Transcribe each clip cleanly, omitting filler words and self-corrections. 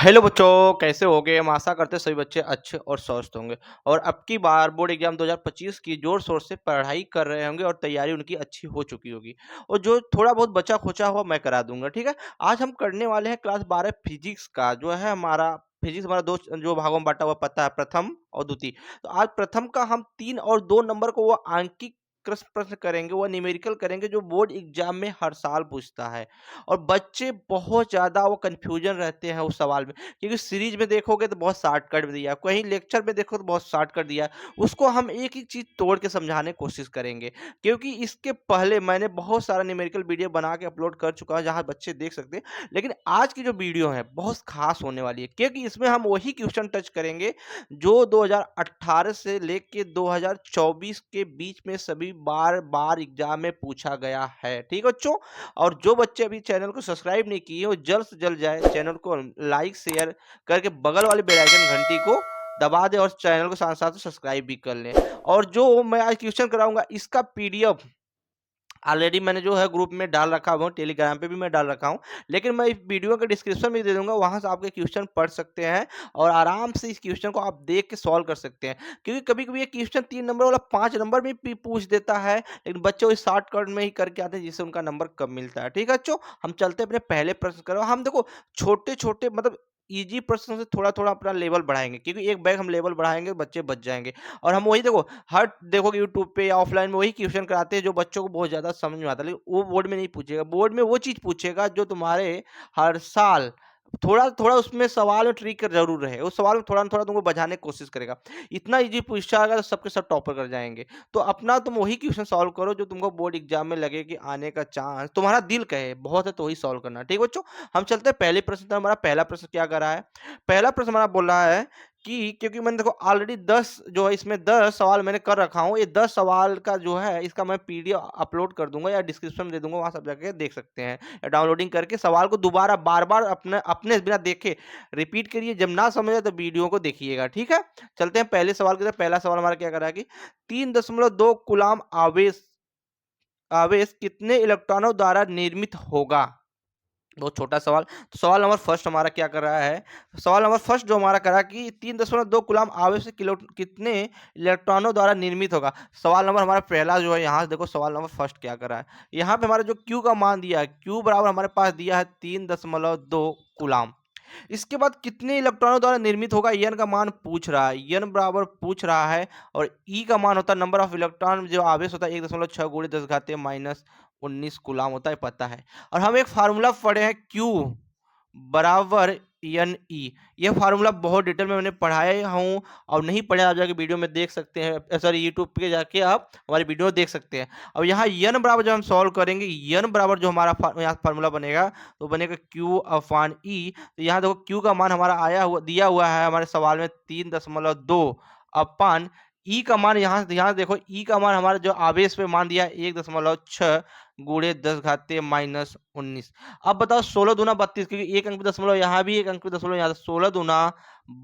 Hello बच्चों, कैसे होगे? हम आशा करते हैं सभी बच्चे अच्छे और स्वस्थ होंगे और अब की बार बोर्ड एग्जाम 2025 की जोर शोर से पढ़ाई कर रहे होंगे और तैयारी उनकी अच्छी हो चुकी होगी। और जो थोड़ा बहुत बचा खोचा हुआ मैं करा दूंगा, ठीक है। आज हम करने वाले हैं क्लास 12 फिजिक्स का, जो है हमारा फिजिक्स हमारा दो भागों में बांटा हुआ पता है, प्रथम और द्वितीय। तो आज प्रथम का हम 3 और 2 नंबर को वो आंकिक प्रश्न करेंगे, वो न्यूमेरिकल करेंगे, जो बोर्ड एग्जाम में हर साल पूछता है। और बच्चे बहुत ज़्यादा वो कन्फ्यूजन रहते हैं उस सवाल में, क्योंकि सीरीज में देखोगे तो बहुत शॉर्टकट दिया है, कहीं लेक्चर में देखो तो बहुत शॉर्टकट दिया है। उसको हम एक एक चीज़ तोड़ के समझाने की कोशिश करेंगे, क्योंकि इसके पहले मैंने बहुत सारा न्यूमेरिकल वीडियो बना के अपलोड कर चुका हूँ जहाँ बच्चे देख सकते हैं। लेकिन आज की जो वीडियो है बहुत खास होने वाली है, क्योंकि इसमें हम वही क्वेश्चन टच करेंगे जो 2018 से लेके 2024 के बीच में सभी बार बार एग्जाम में पूछा गया है। ठीक है बच्चों। और जो बच्चे अभी चैनल को सब्सक्राइब नहीं किए वो जल्द से जल्द जाए, चैनल को लाइक शेयर करके बगल वाले बेल आइकन घंटी को दबा दे और चैनल को साथ साथ सब्सक्राइब भी कर लें। और जो मैं आज क्वेश्चन कराऊंगा इसका पीडीएफ ऑलरेडी मैंने जो है ग्रुप में डाल रखा हुआ, टेलीग्राम पे भी मैं डाल रखा हूँ। लेकिन मैं इस वीडियो के डिस्क्रिप्शन में दे दूंगा, वहां से आपके क्वेश्चन पढ़ सकते हैं और आराम से इस क्वेश्चन को आप देख के सॉल्व कर सकते हैं। क्योंकि कभी कभी ये क्वेश्चन 3 नंबर वाला 5 नंबर में भी पूछ देता है, लेकिन बच्चे वो शॉर्टकट में ही करके आते हैं, जिससे उनका नंबर कम मिलता है। ठीक है बच्चों, हम चलते हैं अपने पहले प्रश्न करो। हम देखो छोटे छोटे मतलब इजी प्रश्नों से थोड़ा थोड़ा अपना लेवल बढ़ाएंगे, क्योंकि एक बैग हम लेवल बढ़ाएंगे बच्चे बच जाएंगे। और हम वही देखो हर देखोगे यूट्यूब पे या ऑफलाइन में वही क्वेश्चन कराते हैं जो बच्चों को बहुत ज्यादा समझ में आता है, लेकिन वो बोर्ड में नहीं पूछेगा। बोर्ड में वो चीज पूछेगा जो तुम्हारे हर साल थोड़ा थोड़ा उसमें सवाल में ट्रिक जरूर रहे, उस सवाल में थोड़ा ना थोड़ा तुमको बचाने की कोशिश करेगा। इतना इजी पूछा अगर तो सबके सब टॉपर कर जाएंगे। तो अपना तुम वही क्वेश्चन सॉल्व करो जो तुमको बोर्ड एग्जाम में लगे कि आने का चांस तुम्हारा दिल कहे बहुत है, तो वही सॉल्व करना। ठीक है बच्चों, हम चलते हैं पहले प्रश्न। तो हमारा पहला प्रश्न क्या कर रहा है? पहला प्रश्न हमारा बोल रहा है कि क्योंकि मैंने देखो ऑलरेडी 10 जो है इसमें 10 सवाल मैंने कर रखा हूँ, ये 10 सवाल का जो है इसका मैं पीडीएफ अपलोड कर दूंगा या डिस्क्रिप्शन में दे दूंगा, वहां सब जाके देख सकते हैं। या डाउनलोडिंग करके सवाल को दोबारा बार बार अपने अपने बिना देखे रिपीट करिए, जब ना समझे तो वीडियो को देखिएगा। ठीक है, चलते हैं पहले सवाल की तरफ। पहला सवाल हमारा क्या कर रहा है कि 3.2 कूलाम आवेश आवेश कितने इलेक्ट्रॉनों द्वारा निर्मित होगा? बहुत छोटा सवाल। तो सवाल नंबर फर्स्ट हमारा क्या कर रहा है? सवाल नंबर फर्स्ट जो हमारा करा कि 3.2 कूलाम आवेश से किलो कितने इलेक्ट्रॉनों द्वारा निर्मित होगा। सवाल नंबर हमारा पहला जो है, यहाँ से देखो सवाल नंबर फर्स्ट क्या कर रहा है। यहाँ पे हमारा जो क्यू का मान दिया है, क्यू बराबर हमारे पास दिया है 3.2 कूलाम। इसके बाद कितने इलेक्ट्रॉनों द्वारा निर्मित होगा, एन का मान पूछ रहा है, एन बराबर पूछ रहा है। और ई का मान होता है नंबर ऑफ इलेक्ट्रॉन, जो आवेश होता है 1.6 गुणे 10 घाते माइनस 19 कूलाम होता है, पता है। और हम एक फार्मूला पढ़े हैं, क्यू बराबर एन ई। यह फार्मूला बहुत डिटेल में मैंने पढ़ाया हूँ, और नहीं पढ़े आप जाके वीडियो में देख सकते हैं, सॉरी यूट्यूब पे जाके आप हमारी वीडियो देख सकते हैं। अब यहाँ एन बराबर जब हम सॉल्व करेंगे, एन बराबर जो हमारा यहाँ फार्मूला बनेगा तो बनेगा क्यू अपान ई। तो यहाँ देखो क्यू का मान हमारा आया हुआ दिया हुआ है हमारे सवाल में 3.2 अपान ई का मान, यहाँ देखो ई का मान हमारा जो आवेश पे मान दिया 1.6 गुणे 10 घाते माइनस 19। अब बताओ 16 दूना 32, क्योंकि एक अंक पे दशमलव, यहाँ भी एक अंक पे दशमलव, यहाँ 16 दूना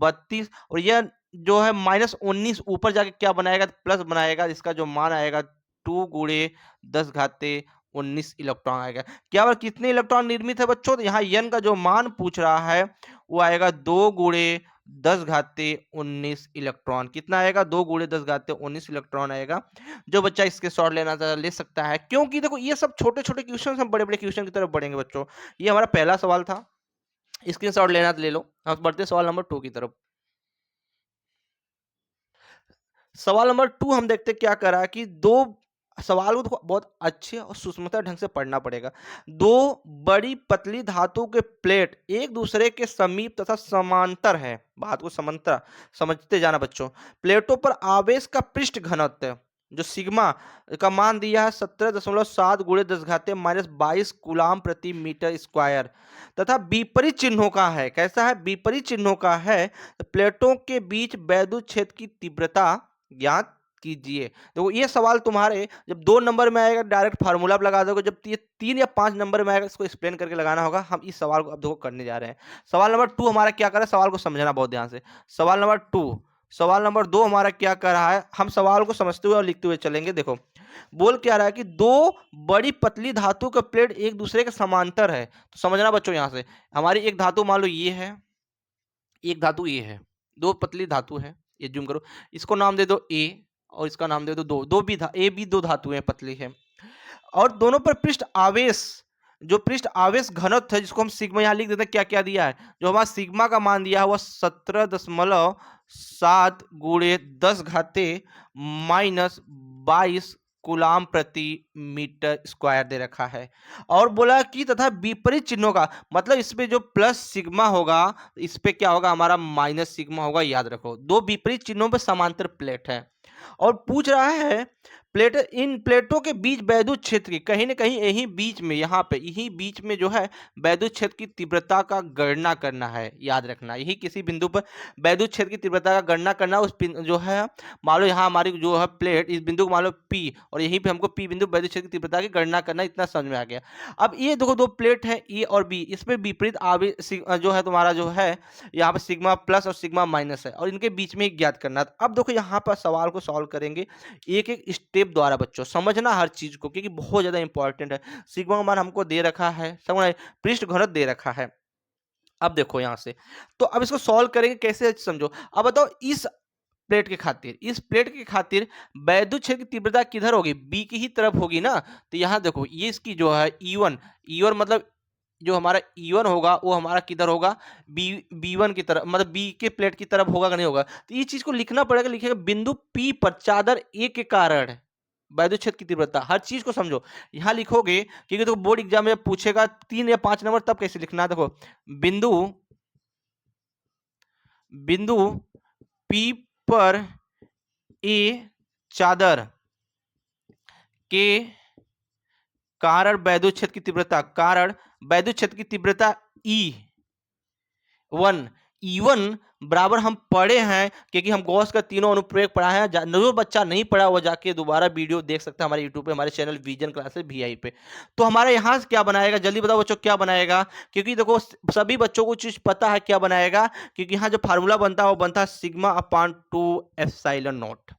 32। और यह जो है माइनस 19 ऊपर जाके क्या बनाएगा? प्लस बनाएगा, इसका जो मान आएगा 2 गुणे 10 घाते 19 इलेक्ट्रॉन आएगा। क्या बात, कितने इलेक्ट्रॉन निर्मित है बच्चों? तो यहाँ एन का जो मान पूछ रहा है वो आएगा 2 गुणे 10 घाते 19 इलेक्ट्रॉन। कितना आएगा? 2 गुणे 10 घाते 19 इलेक्ट्रॉन आएगा। जो बच्चा इसके शॉर्ट लेना चाहता ले सकता है, क्योंकि देखो ये सब छोटे छोटे क्वेश्चन हम बड़े बड़े क्वेश्चन की तरफ बढ़ेंगे बच्चों। ये हमारा पहला सवाल था, स्क्रीन शॉट लेना तो ले लो। अब बढ़ते सवाल नंबर 2 की तरफ। सवाल नंबर 2 हम देखते क्या करा कि दो सवाल को बहुत अच्छे और सूक्ष्मता ढंग से पढ़ना पड़ेगा। दो बड़ी पतली धातु के प्लेट एक दूसरे के समीप तथा समांतर है, बात को समांतर समझते जाना बच्चों। प्लेटों पर आवेश का पृष्ठ घनत्व जो सिग्मा का मान दिया है 17.7 गुणे 10 घाते माइनस 22 कूलाम प्रति मीटर स्क्वायर, तथा विपरीत चिन्हों का है। कैसा है? विपरीत चिन्हों का है। प्लेटों के बीच वैद्युत क्षेत्र की तीव्रता ज्ञात कीजिए। देखो ये सवाल तुम्हारे जब 2 नंबर में आएगा डायरेक्ट फार्मूला आप लगा दोगे, जब ये 3 या 5 नंबर में आएगा इसको एक्सप्लेन करके लगाना होगा। हम इस सवाल को अब देखो करने जा रहे हैं। सवाल नंबर 2 हमारा क्या कर रहा है, सवाल को समझना बहुत ध्यान से। सवाल नंबर 2, सवाल नंबर 2 हमारा क्या कर रहा है, हम सवाल को समझते हुए और लिखते हुए चलेंगे। देखो बोल क्या रहा है कि दो बड़ी पतली धातु का प्लेट एक दूसरे के समांतर है। तो समझना बच्चों, यहां से हमारी एक धातु मान लो ये है, एक धातु ए है, दो पतली धातु है, ये जूम करो, इसको नाम दे दो ए और इसका नाम दे दो दो, ए भी दो धातुएं पतली है, और दोनों पर पृष्ठ आवेश, जो पृष्ठ आवेश घनत्व है जिसको हम सिग्मा यहाँ लिख देते हैं, क्या क्या दिया है, जो हमारा सिग्मा का मान दिया हुआ 17.7 गुणे 10 घाते माइनस 22 गुलाम प्रति मीटर स्क्वायर दे रखा है, और बोला कि तथा विपरीत चिन्हों का मतलब इसमें जो प्लस सिग्मा होगा इस पे क्या होगा, हमारा माइनस सिग्मा होगा, याद रखो दो विपरीत चिन्हों पर समांतर प्लेट है, और पूछ रहा है प्लेट, इन प्लेटों के बीच वैद्युत क्षेत्र की कहीं ना कहीं यही बीच में, यहाँ पे यही बीच में जो है वैद्युत क्षेत्र की तीव्रता का गणना करना है, याद रखना यही किसी बिंदु पर वैद्युत क्षेत्र की तीव्रता का गणना करना, उस जो है मान लो यहाँ हमारी जो है प्लेट, इस बिंदु को मान लो P और यहीं पे हमको P बिंदु वैद्युत क्षेत्र की तीव्रता की गणना करना, इतना समझ में आ गया। अब ये देखो दो प्लेट है ए और बी, इसमें विपरीत आवेश जो है तुम्हारा जो है यहाँ पर सिग्मा प्लस और सिग्मा माइनस है, और इनके बीच में ज्ञात करना। अब देखो यहाँ पर सवाल को सॉल्व करेंगे एक एक स्टेप द्वारा, बच्चों समझना हर चीज को क्योंकि बहुत ज्यादा इंपॉर्टेंट है। सिग्मा का मान हमको दे रखा है, समझ पृष्ठ घनत्व दे रखा है। अब देखो यहां से, तो अब इसको सॉल्व करेंगे कैसे समझो। अब बताओ इस प्लेट के खातिर, इस प्लेट के खातिर वैद्युत क्षेत्र की तीव्रता किधर होगी, बी की ही तरफ होगी ना। तो यहाँ देखो ये इसकी जो है E1, E1 मतलब जो हमारा E1 होगा वो हमारा किधर होगा, B1 की तरफ, मतलब बी के प्लेट की तरफ होगा कि नहीं होगा। तो ये चीज को लिखना पड़ेगा, लिखेगा बिंदु P पर चादर A के कारण वैद्युत क्षेत्र की तीव्रता, हर चीज को समझो यहाँ लिखोगे क्योंकि देखो बोर्ड एग्जाम में पूछेगा 3 या 5 नंबर, तब कैसे लिखना है। देखो बिंदु बिंदु P पर A चादर के कारण वैद्युत क्षेत्र की तीव्रता, कारण वैद्युत क्षेत्र की तीव्रता E1, E1 बराबर हम पढ़े हैं क्योंकि हम गॉस का तीनों अनुप्रयोग पढ़ा है। जो बच्चा नहीं पढ़ा वो जाके दोबारा वीडियो देख सकता है हमारे यूट्यूब पे, हमारे चैनल विजन क्लासेस VI पे। तो हमारे यहाँ से क्या बनाएगा, जल्दी बताओ बच्चों क्या बनाएगा, क्योंकि देखो सभी बच्चों को चीज पता है क्या बनाएगा, क्योंकि यहाँ जो फार्मूला बनता है वो बनता है sigma upon 2 epsilon not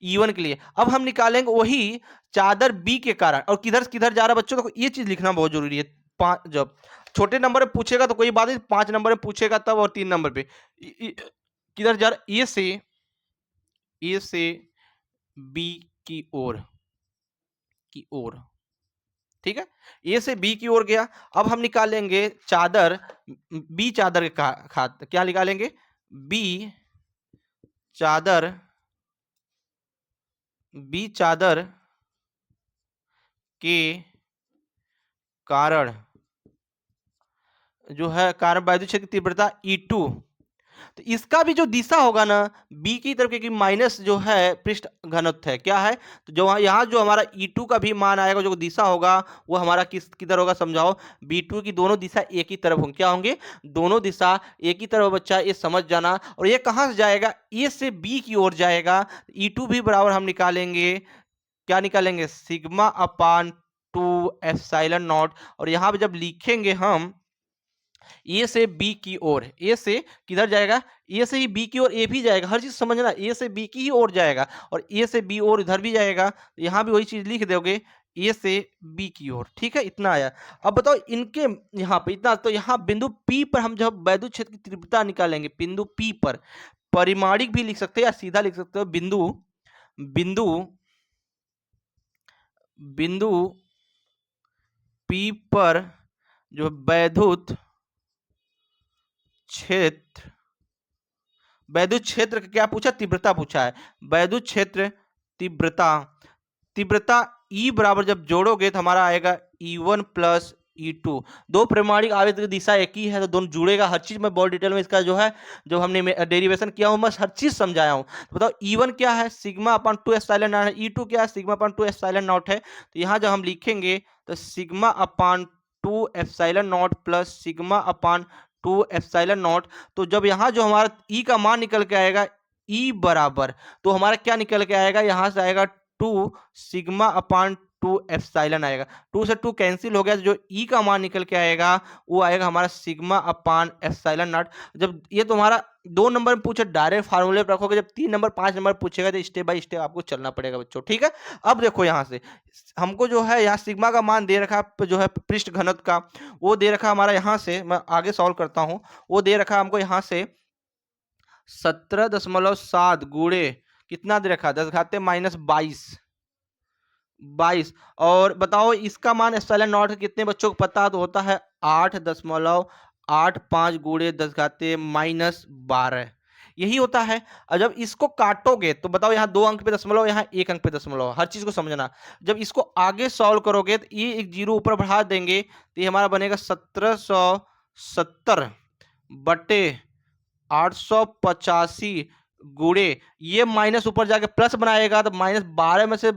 E1 के लिए। अब हम निकालेंगे वही चादर बी के कारण, और किधर किधर जा रहा है बच्चों, तो ये चीज लिखना बहुत जरूरी है। जब छोटे नंबर में पूछेगा तो कोई बात नहीं, 5 नंबर में पूछेगा तब, और 3 नंबर पे किधर जा रहा, ए से बी की ओर, ठीक है, ए से बी की ओर गया। अब हम निकालेंगे चादर, बी चादर के खात क्या निकालेंगे, बी चादर के कारण जो है, कारण वैद्युत क्षेत्र की तीव्रता E2, तो इसका भी जो दिशा होगा ना बी की तरफ, क्योंकि माइनस जो है पृष्ठ घनत्व है, क्या है, तो जो यहाँ जो हमारा E2 का भी मान आएगा, जो दिशा होगा वो हमारा किधर होगा, समझाओ। B2 की दोनों दिशा एक ही तरफ होंगे, क्या होंगे, दोनों दिशा एक ही तरफ, बच्चा ये समझ जाना। और ये कहाँ से जाएगा, ए से बी की ओर जाएगा। E2 भी बराबर हम निकालेंगे, क्या निकालेंगे, सिग्मा अपान 2 एप्सिलॉन नॉट, और यहाँ पे जब लिखेंगे हम ए से बी की ओर, ए से किधर जाएगा, ए से ही बी की ओर ए भी जाएगा, हर चीज समझना, ए से बी की ही ओर जाएगा, और ए से बी ओर इधर भी जाएगा, यहाँ भी वही चीज लिख दोगे, ए से बी की ओर, ठीक है, इतना आया। अब बताओ इनके यहाँ पे इतना, तो यहाँ बिंदु P पर हम जब वैद्युत क्षेत्र की तीव्रता निकालेंगे, बिंदु P पर, परिमाणिक भी लिख सकते हो या सीधा लिख सकते हो, बिंदु बिंदु बिंदु P पर जो वैद्युत क्षेत्र का क्या पूछा, तीव्रता पूछा है, वैद्युत क्षेत्र तीव्रता, तीव्रता E बराबर जब जोड़ोगे तो हमारा आएगा E1 प्लस E2, दो परिमाणिक आवेश की दिशा एक ही है तो दोनों जुड़ेगा। हर चीज मैं बहुत डिटेल में इसका जो है जो हमने डेरिवेशन किया हूं, मैं हर चीज समझाया हूं। तो बताओ E1 क्या है, सिग्मा अपान 2 एप्सिलॉन नॉट है, E2 क्या है, सिग्मा अपान 2 एप्सिलॉन नॉट है। तो यहाँ जब हम लिखेंगे तो sigma upon 2 epsilon not plus sigma upon 2 epsilon not, तो जब यहाँ जो हमारा E का मान निकल के आएगा E बराबर, तो हमारा क्या निकल के आएगा, यहाँ से आएगा 2 सिग्मा अपान 2 एप्सिलॉन आएगा, 2 से 2 कैंसिल हो गया, तो जो E का मान निकल के आएगा वो आएगा हमारा सिग्मा अपान एप्सिलॉन नॉट। जब ये तुम्हारा 2 नंबर में पूछे डायरेक्ट फार्मूले पर रखोगे, जब 3 नंबर 5 नंबर पूछेगा तो स्टेप बाय स्टेप आपको चलना पड़ेगा बच्चों, ठीक है। अब देखो यहाँ से हमको जो है यहाँ सिग्मा का मान दे रखा जो है पृष्ठ घनत्व का, वो दे रखा हमारा, यहाँ से मैं आगे सॉल्व करता हूँ, वो दे रखा हमको यहाँ से 17.7 गुणे कितना दे रखा है 10 घाते माइनस 22। और बताओ इसका मान एप्सिलॉन नॉट कितने बच्चों को पता तो होता है 8.85 गुणे 10 घाते माइनस 12 यही होता है। और जब इसको काटोगे तो बताओ यहाँ 2 अंक पे दशमलव, यहाँ 1 अंक पे दशमलव, हर चीज को समझना। जब इसको आगे सॉल्व करोगे तो ये एक जीरो ऊपर बढ़ा देंगे तो ये हमारा बनेगा 1770 बटे 885 गुणे, ये माइनस ऊपर जाके प्लस बनाएगा तो -12 में से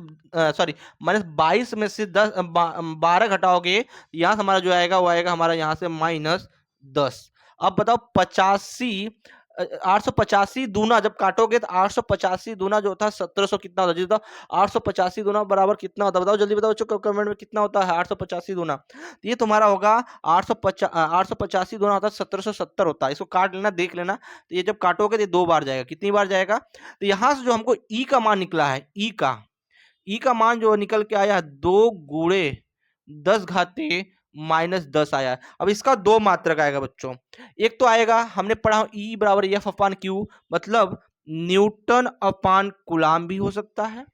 सॉरी -22 में से 12 घटाओगे, यहाँ से हमारा जो आएगा वो आएगा हमारा यहाँ से -10। अब बताओ 885 दूना जब काटोगे तो 885 दूना जो था 1700 कितना होता है, 885 दूना बराबर कितना होता है बताओ जल्दी बताओ बच्चों कमेंट में कितना होता है 885 दूना। तो ये तुम्हारा होगा 885 दूना होता है 1770 होता है। इसको काट लेना देख लेना, तो ये जब काटोगे तो ये 2 बार जाएगा, कितनी बार जाएगा, तो यहाँ से जो हमको ई का मान निकला है, ई का मान जो निकल के आया 2 गुणे 10 घाते -10 आया। अब इसका 2 मात्रक आएगा बच्चों, एक तो आएगा हमने पढ़ा ई बराबर एफ अपान क्यू, मतलब न्यूटन अपान कूलाम भी हो सकता है।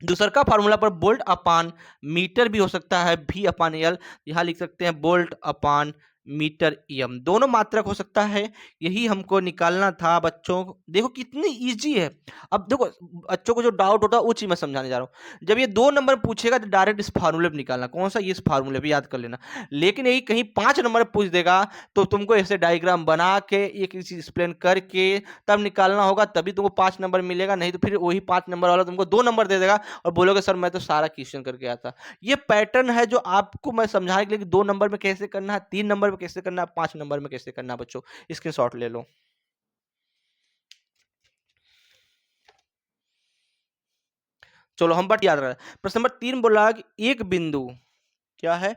दूसरा का फार्मूला पर वोल्ट अपान मीटर भी हो सकता है, भी अपान एल, यहाँ लिख सकते हैं वोल्ट अपान मीटर एम, दोनों मात्रक हो सकता है। यही हमको निकालना था बच्चों। देखो कितनी इजी है। अब देखो बच्चों को जो डाउट होता है वो चीज मैं समझाने जा रहा हूँ। जब ये 2 नंबर पूछेगा तो डायरेक्ट इस फार्मूले पे निकालना, कौन सा, ये इस फार्मूले पे याद कर लेना। लेकिन यही कहीं 5 नंबर पूछ देगा तो तुमको ऐसे डायग्राम बना के एक चीज एक्सप्लेन करके तब निकालना होगा, तभी तुमको 5 नंबर मिलेगा, नहीं तो फिर वही 5 नंबर वाला तुमको 2 नंबर दे देगा और बोलोगे सर मैं तो सारा क्वेश्चन करके आया था। ये पैटर्न है जो आपको मैं समझाने के लिए कि 2 नंबर में कैसे करना है, 3 नंबर में कैसे करना है, 5 नंबर में कैसे करना है बच्चों। स्क्रीनशॉट ले लो। चलो हम बट याद रहा है। प्रश्न नंबर 3 बोला कि एक बिंदु, क्या है,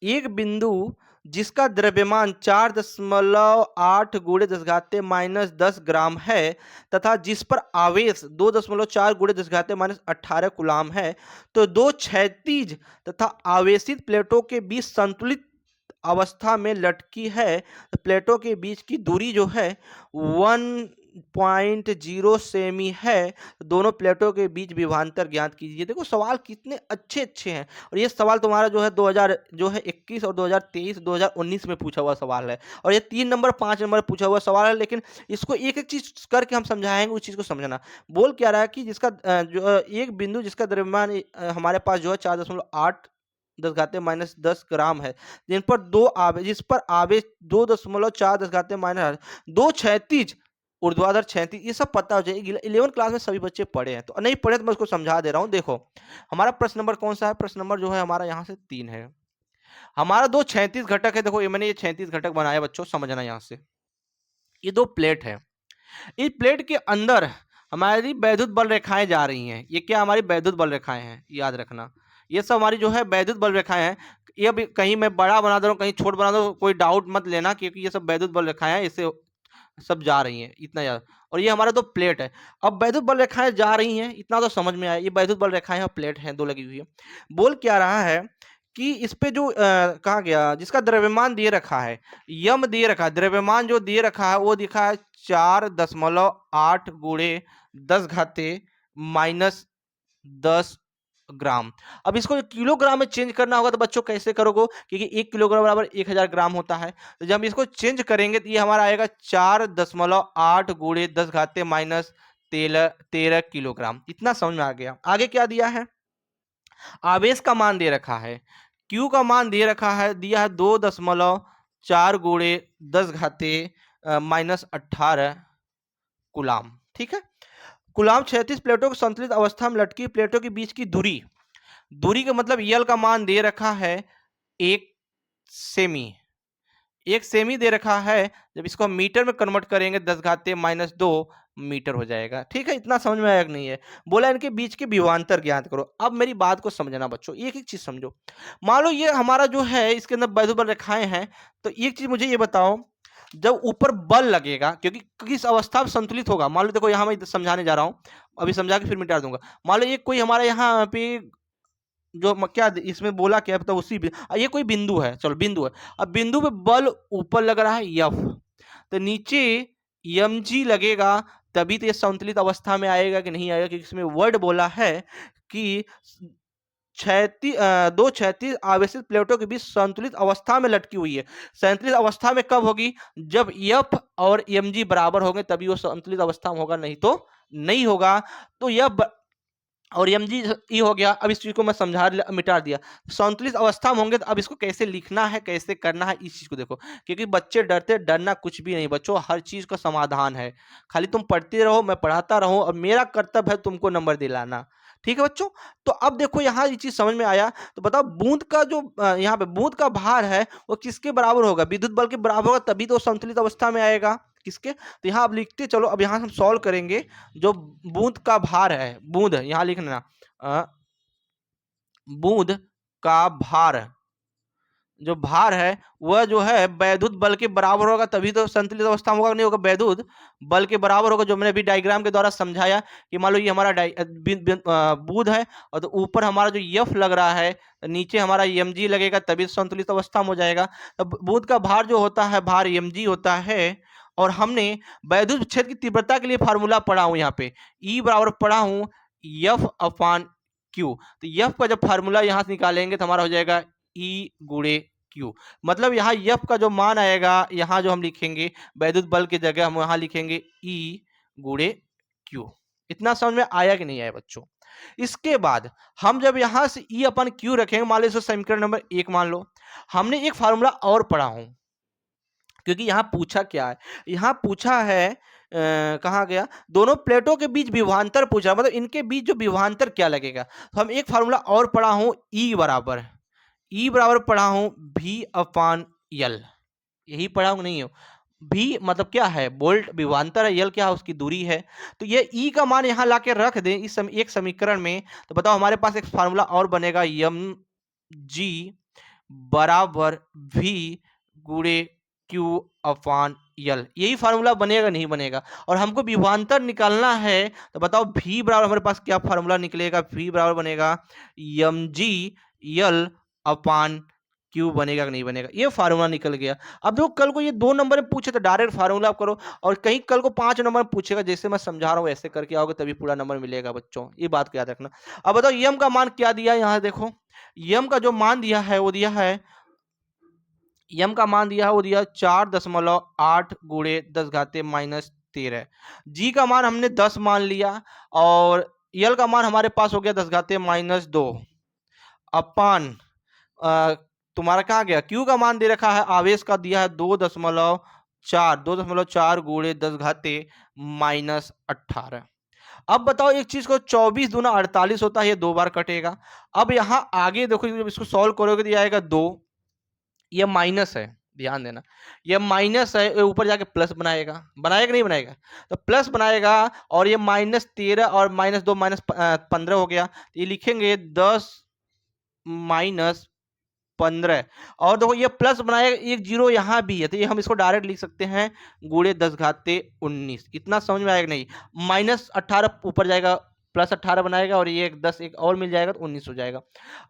एक बिंदु जिसका द्रव्यमान 4.8 गुणे 10 घाते -10 ग्राम है तथा जिस पर आवेश 2.4 गुणे 10 घाते -18 कूलाम है, तो दो क्षैतिज तथा आवेशित प्लेटों के बीच संतुलित अवस्था में लटकी है। तो प्लेटों के बीच की दूरी जो है 1.0 सेमी है। दोनों प्लेटों के बीच विभवांतर ज्ञात कीजिए। देखो सवाल कितने अच्छे अच्छे हैं, और ये सवाल तुम्हारा जो है 2000 जो है 21 और 2023 2019 में पूछा हुआ सवाल है, और ये 3 नंबर 5 नंबर पूछा हुआ सवाल है। लेकिन इसको एक एक चीज करके हम समझाएंगे, उस चीज को समझना। बोल क्या रहा है कि जिसका जो एक बिंदु जिसका द्रव्यमान हमारे पास जो है 4.8 10 घाते -10 ग्राम है, जिन पर जिस पर आवेश 2.4 10 घाते माइनस, दो क्षैतिज ऊर्ध्वाधर क्षैतिज, ये सब पता हो जाएगी। 11 क्लास में सभी बच्चे पढ़े हैं, तो नहीं पढ़े तो मैं उसको समझा दे रहा हूँ। देखो हमारा प्रश्न नंबर कौन सा है, प्रश्न नंबर जो है हमारा यहाँ से 3 है। हमारा दो क्षैतिज घटक है, देखो ये मैंने ये क्षैतिज घटक बनाया बच्चों, समझना यहाँ से। ये 2 प्लेट है, इस प्लेट के अंदर हमारी वैद्युत बल रेखाएं जा रही हैं। ये क्या हमारी वैद्युत बल रेखाएं हैं, याद रखना। ये सब हमारी जो है वैद्युत बल रेखाएं हैं। ये भी कहीं मैं बड़ा बना दे रहा हूँ, कहीं छोट बना दो, कोई डाउट मत लेना, क्योंकि ये सब वैद्युत बल रेखाएं हैं, इससे सब जा रही हैं इतना याद। और ये हमारा 2 प्लेट है। अब वैद्युत बल रेखाएं जा रही हैं, इतना तो समझ में आया। ये वैद्युत बल रेखाएं हैं, प्लेट हैं 2 लगी हुई है। बोल क्या रहा है कि इस पे जो कहा गया, जिसका द्रव्यमान दिए रखा है, यम दिए रखा है, द्रव्यमान जो दिए रखा है वो दिखा है 4.8 गुणे 10 घाते -10 ग्राम। अब इसको किलोग्राम में चेंज करना होगा तो बच्चों कैसे करोगे, क्योंकि 1 किलोग्राम बराबर 1000 ग्राम होता है। तो जब हम इसको चेंज करेंगे तो ये हमारा आएगा 4.8 गुणे 10 घाते -13 किलोग्राम। इतना समझ में आ गया। आगे क्या दिया है, आवेश का मान दे रखा है, Q का मान दे रखा है, दिया है 2.4 गुणे 10 घाते -18 कूलाम। ठीक है, कूलाम 36 प्लेटों की संतुलित अवस्था में लटकी प्लेटों के बीच की दूरी, दूरी का मतलब यल का मान दे रखा है 1 सेमी, 1 सेमी दे रखा है। जब इसको हम मीटर में कन्वर्ट करेंगे 10 घाते -2 मीटर हो जाएगा। ठीक है, इतना समझ में आया कि नहीं है। बोला इनके बीच के विभवांतर ज्ञात करो। अब मेरी बात को समझना बच्चों, एक एक चीज समझो। मान लो ये हमारा जो है इसके अंदर वैद्युत बल रेखाएं हैं, तो एक चीज मुझे ये बताओ, जब ऊपर बल लगेगा, क्योंकि किस अवस्था में संतुलित होगा, मान लो देखो यहाँ मैं समझाने जा रहा हूँ, अभी समझा के फिर मिटा दूंगा। मान लो ये कोई हमारे यहाँ पे जो क्या इसमें बोला क्या पता, उसी ये कोई बिंदु है, चलो बिंदु है। अब बिंदु पे बल ऊपर लग रहा है एफ, तो नीचे mg लगेगा तभी तो ये संतुलित अवस्था में आएगा कि नहीं आएगा, क्योंकि इसमें वर्ड बोला है कि दो क्षैतिज आवेशित प्लेटों के बीच संतुलित अवस्था में लटकी हुई है। संतुलित अवस्था में कब होगी? जब F और mg बराबर होंगे तभी वो संतुलित अवस्था में होगा, नहीं तो नहीं होगा। तो और mg ई हो गया। अब इस चीज को मैं मिटा दिया। संतुलित अवस्था में होंगे तो अब इसको कैसे लिखना है, कैसे करना है, इस चीज को देखो, क्योंकि बच्चे डरते, डरना कुछ भी नहीं बच्चों, हर चीज का समाधान है। खाली तुम पढ़ते रहो, मैं पढ़ाता रहूं, और मेरा कर्तव्य है तुमको नंबर दिलाना। ठीक है बच्चों? तो अब देखो यहाँ ये चीज समझ में आया। तो बताओ बूंद का जो यहाँ पे बूंद का भार है वो किसके बराबर होगा? विद्युत बल के बराबर होगा, तभी तो संतुलित अवस्था में आएगा। किसके? तो यहाँ अब लिखते चलो। अब यहाँ हम सॉल्व करेंगे। जो बूंद का भार है, बूंद यहाँ लिखना, बूंद का भार, जो भार है वह जो है वैद्युत बल के बराबर होगा, तभी तो संतुलित अवस्था में होगा, नहीं होगा वैद्युत बल के बराबर होगा। जो मैंने अभी डायग्राम के द्वारा समझाया कि मान लो ये हमारा बूंद है, और तो ऊपर हमारा जो यफ लग रहा है, नीचे हमारा mg लगेगा, तभी संतुलित अवस्था में हो जाएगा। तब बूंद का भार जो होता है, भार mg होता है। और हमने वैद्युत क्षेत्र की तीव्रता के लिए फार्मूला पढ़ा हूं, यहाँ पे E बराबर पढ़ा हूं F अपान Q। तो F का जब फार्मूला यहाँ से निकालेंगे तो हमारा हो जाएगा E गुणे Q। मतलब यहाँ F का जो मान आएगा, यहाँ जो हम लिखेंगे वैद्युत बल की जगह हम यहाँ लिखेंगे E गुणे Q। इतना समझ में आया कि नहीं आया बच्चों? इसके बाद हम जब यहाँ से E अपन Q रखेंगे, मान लो इसे समीकरण नंबर 1 मान लो। हमने एक फार्मूला और पढ़ा हूं, क्योंकि यहाँ पूछा क्या है, यहाँ पूछा है कहाँ गया, दोनों प्लेटों के बीच विभवांतर पूछा, मतलब इनके बीच जो विभवांतर क्या लगेगा। तो हम एक फार्मूला और पढ़ा हूं, ई बराबर पढ़ा हूं V अपान L। यही पढ़ा हूं नहीं हो? V मतलब क्या है? बोल्ट विभवांतर है, L क्या है? उसकी दूरी है। तो ये E का मान यहाँ लाके रख दें एक समीकरण में, तो बताओ हमारे पास एक फार्मूला और बनेगा, mg बराबर V गुणे Q अपान L। यही फार्मूला बनेगा नहीं बनेगा? और हमको विभवांतर निकालना है, तो बताओ V बराबर हमारे पास क्या फार्मूला निकलेगा? V बराबर बनेगा mg L अपान Q। बनेगा कि नहीं बनेगा? ये फार्मूला निकल गया। अब देखो कल को ये 2 नंबर में पूछे तो डायरेक्ट फार्मूला आप करो, और कहीं कल को 5 नंबर में पूछेगा, जैसे मैं समझा रहा हूँ ऐसे करके आओगे तभी पूरा नंबर मिलेगा बच्चों, ये बात को याद रखना। अब बताओ यम का मान क्या दिया है? यहाँ देखो यम का जो मान दिया है वो दिया है, यम का मान दिया है वो दिया 4.8 गुणे 10 घाते माइनस 13। जी का मान हमने 10 मान लिया, और यल का मान हमारे पास हो गया 10 घाते माइनस 2 अपान तुम्हारा कहाँ गया? क्यू का मान दे रखा है, आवेश का दिया है 2.4 गुणे 10 घाते माइनस 18। अब बताओ एक चीज को, 24 दूना 48 होता है, ये 2 बार कटेगा। अब यहाँ आगे देखो, जब इसको सॉल्व करोगे तो आएगा 2, ये माइनस है, ध्यान देना, ये माइनस है, ऊपर जाके प्लस बनाएगा, बनाएगा नहीं बनाएगा? तो प्लस बनाएगा, और ये माइनस 13 और माइनस 2 माइनस 15 हो गया। ये लिखेंगे 10 माइनस 15। और देखो ये प्लस बनाएगा, एक जीरो यहाँ भी है, तो ये हम इसको डायरेक्ट लिख सकते हैं गुणे 10 घाते 19। इतना समझ में आएगा नहीं? माइनस 18 ऊपर जाएगा, प्लस 18 बनाएगा, और ये 10 एक और मिल जाएगा तो 19 हो जाएगा।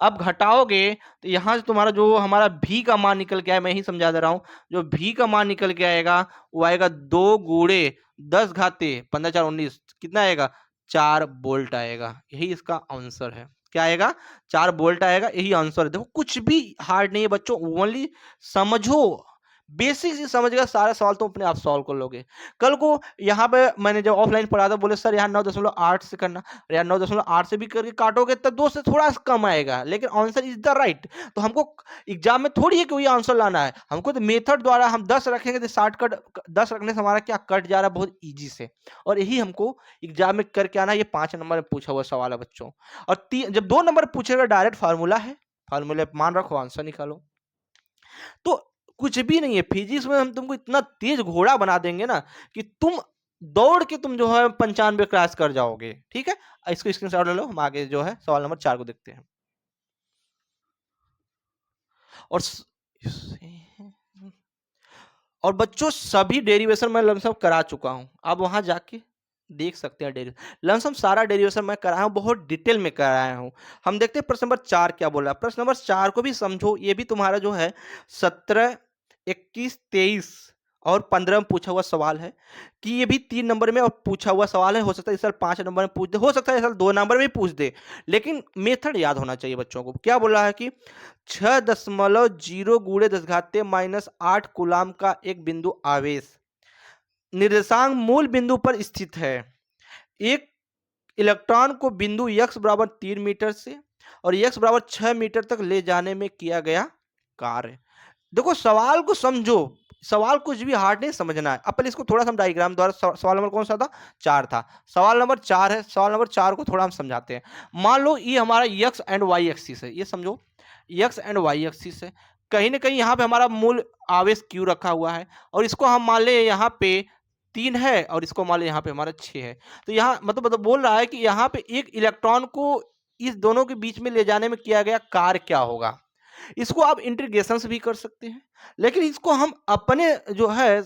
अब घटाओगे तो यहाँ से तुम्हारा जो हमारा भी का मान निकल के आया, मैं ही समझा दे रहा हूँ, जो भी का मान निकल के आएगा वो आएगा 2 गुणे 10 घाते 15 4 19। कितना आएगा? 4 वोल्ट आएगा। यही इसका आंसर है। क्या आएगा? 4 वोल्ट आएगा, यही आंसर है। देखो कुछ भी हार्ड नहीं है बच्चों, ओनली समझो, बेसिक से समझ गया, सारा सवाल तुम अपने आप सॉल्व कर लोगे। कल को यहाँ पे मैंने जब ऑफलाइन पढ़ा था, बोले सर यहाँ 9.8 से करना, यार 9.8 से भी करके काटोगे तो 2 से थोड़ा सा कम आएगा, लेकिन आंसर इज द राइट। तो हमको एग्जाम में थोड़ी है कि वही आंसर लाना है, हमको तो मेथड द्वारा हम 10 रखेंगे तो 60 कट, 10 रखने से हमारा क्या कट जा रहा है बहुत ईजी से, और यही हमको एग्जाम में करके आना है। ये 5 नंबर में पूछा हुआ सवाल है बच्चों। और जब 2 नंबर पूछेगा डायरेक्ट फार्मूला है, फार्मूले मान रखो, आंसर निकालो। तो कुछ भी नहीं है फिजिक्स में, हम तुमको इतना तेज घोड़ा बना देंगे ना कि तुम दौड़ के तुम जो है 95 क्रॉस कर जाओगे। ठीक है, इसको स्क्रीनशॉट ले लो, हम आगे जो है सवाल नंबर 4 को देखते हैं। और और बच्चों सभी डेरिवेशन मैं लमसम करा चुका हूं, आप वहां जाके देख सकते हैं। लमसम सारा डेरिवेशन मैं कराया हूं, बहुत डिटेल में कराया हूं। हम देखते हैं प्रश्न नंबर 4 क्या बोला। प्रश्न नंबर 4 को भी समझो, ये भी तुम्हारा जो है 17, 21, 23 और 15 में पूछा हुआ सवाल है कि ये भी 3 नंबर में और पूछा हुआ सवाल है। हो सकता है इस साल 5 नंबर में पूछ दे, हो सकता है इस साल 2 नंबर में पूछ दे, लेकिन मेथड याद होना चाहिए बच्चों को। क्या बोल रहा है कि 6.0 गुणे 10 घाते माइनस 8 कूलाम का एक बिंदु आवेश निर्देशांक मूल बिंदु पर स्थित है। एक इलेक्ट्रॉन को बिंदु x बराबर 3 मीटर से और x बराबर 6 मीटर तक ले जाने में किया गया कार्य। देखो सवाल को समझो, सवाल कुछ भी हार्ड नहीं समझना है। अब पहले इसको थोड़ा सा हम डायग्राम द्वारा, सवाल नंबर कौन सा था, 4 था, सवाल नंबर 4 है। सवाल नंबर 4 को थोड़ा हम समझाते हैं। मान लो ये हमारा x एंड y एक्सिस है, ये समझो x एंड y एक्सिस है। कहीं ना कहीं यहाँ पे हमारा मूल आवेश q रखा हुआ है और इसको हम मान ले यहाँ पे 3 है और इसको मान ले यहाँ पे हमारा 6 है। तो यहाँ मतलब बोल रहा है कि यहाँ पे एक इलेक्ट्रॉन को इस दोनों के बीच में ले जाने में किया गया कार्य क्या होगा। इसको आप इंटीग्रेशन से भी कर सकते हैं, लेकिन इसको हम अपने जो है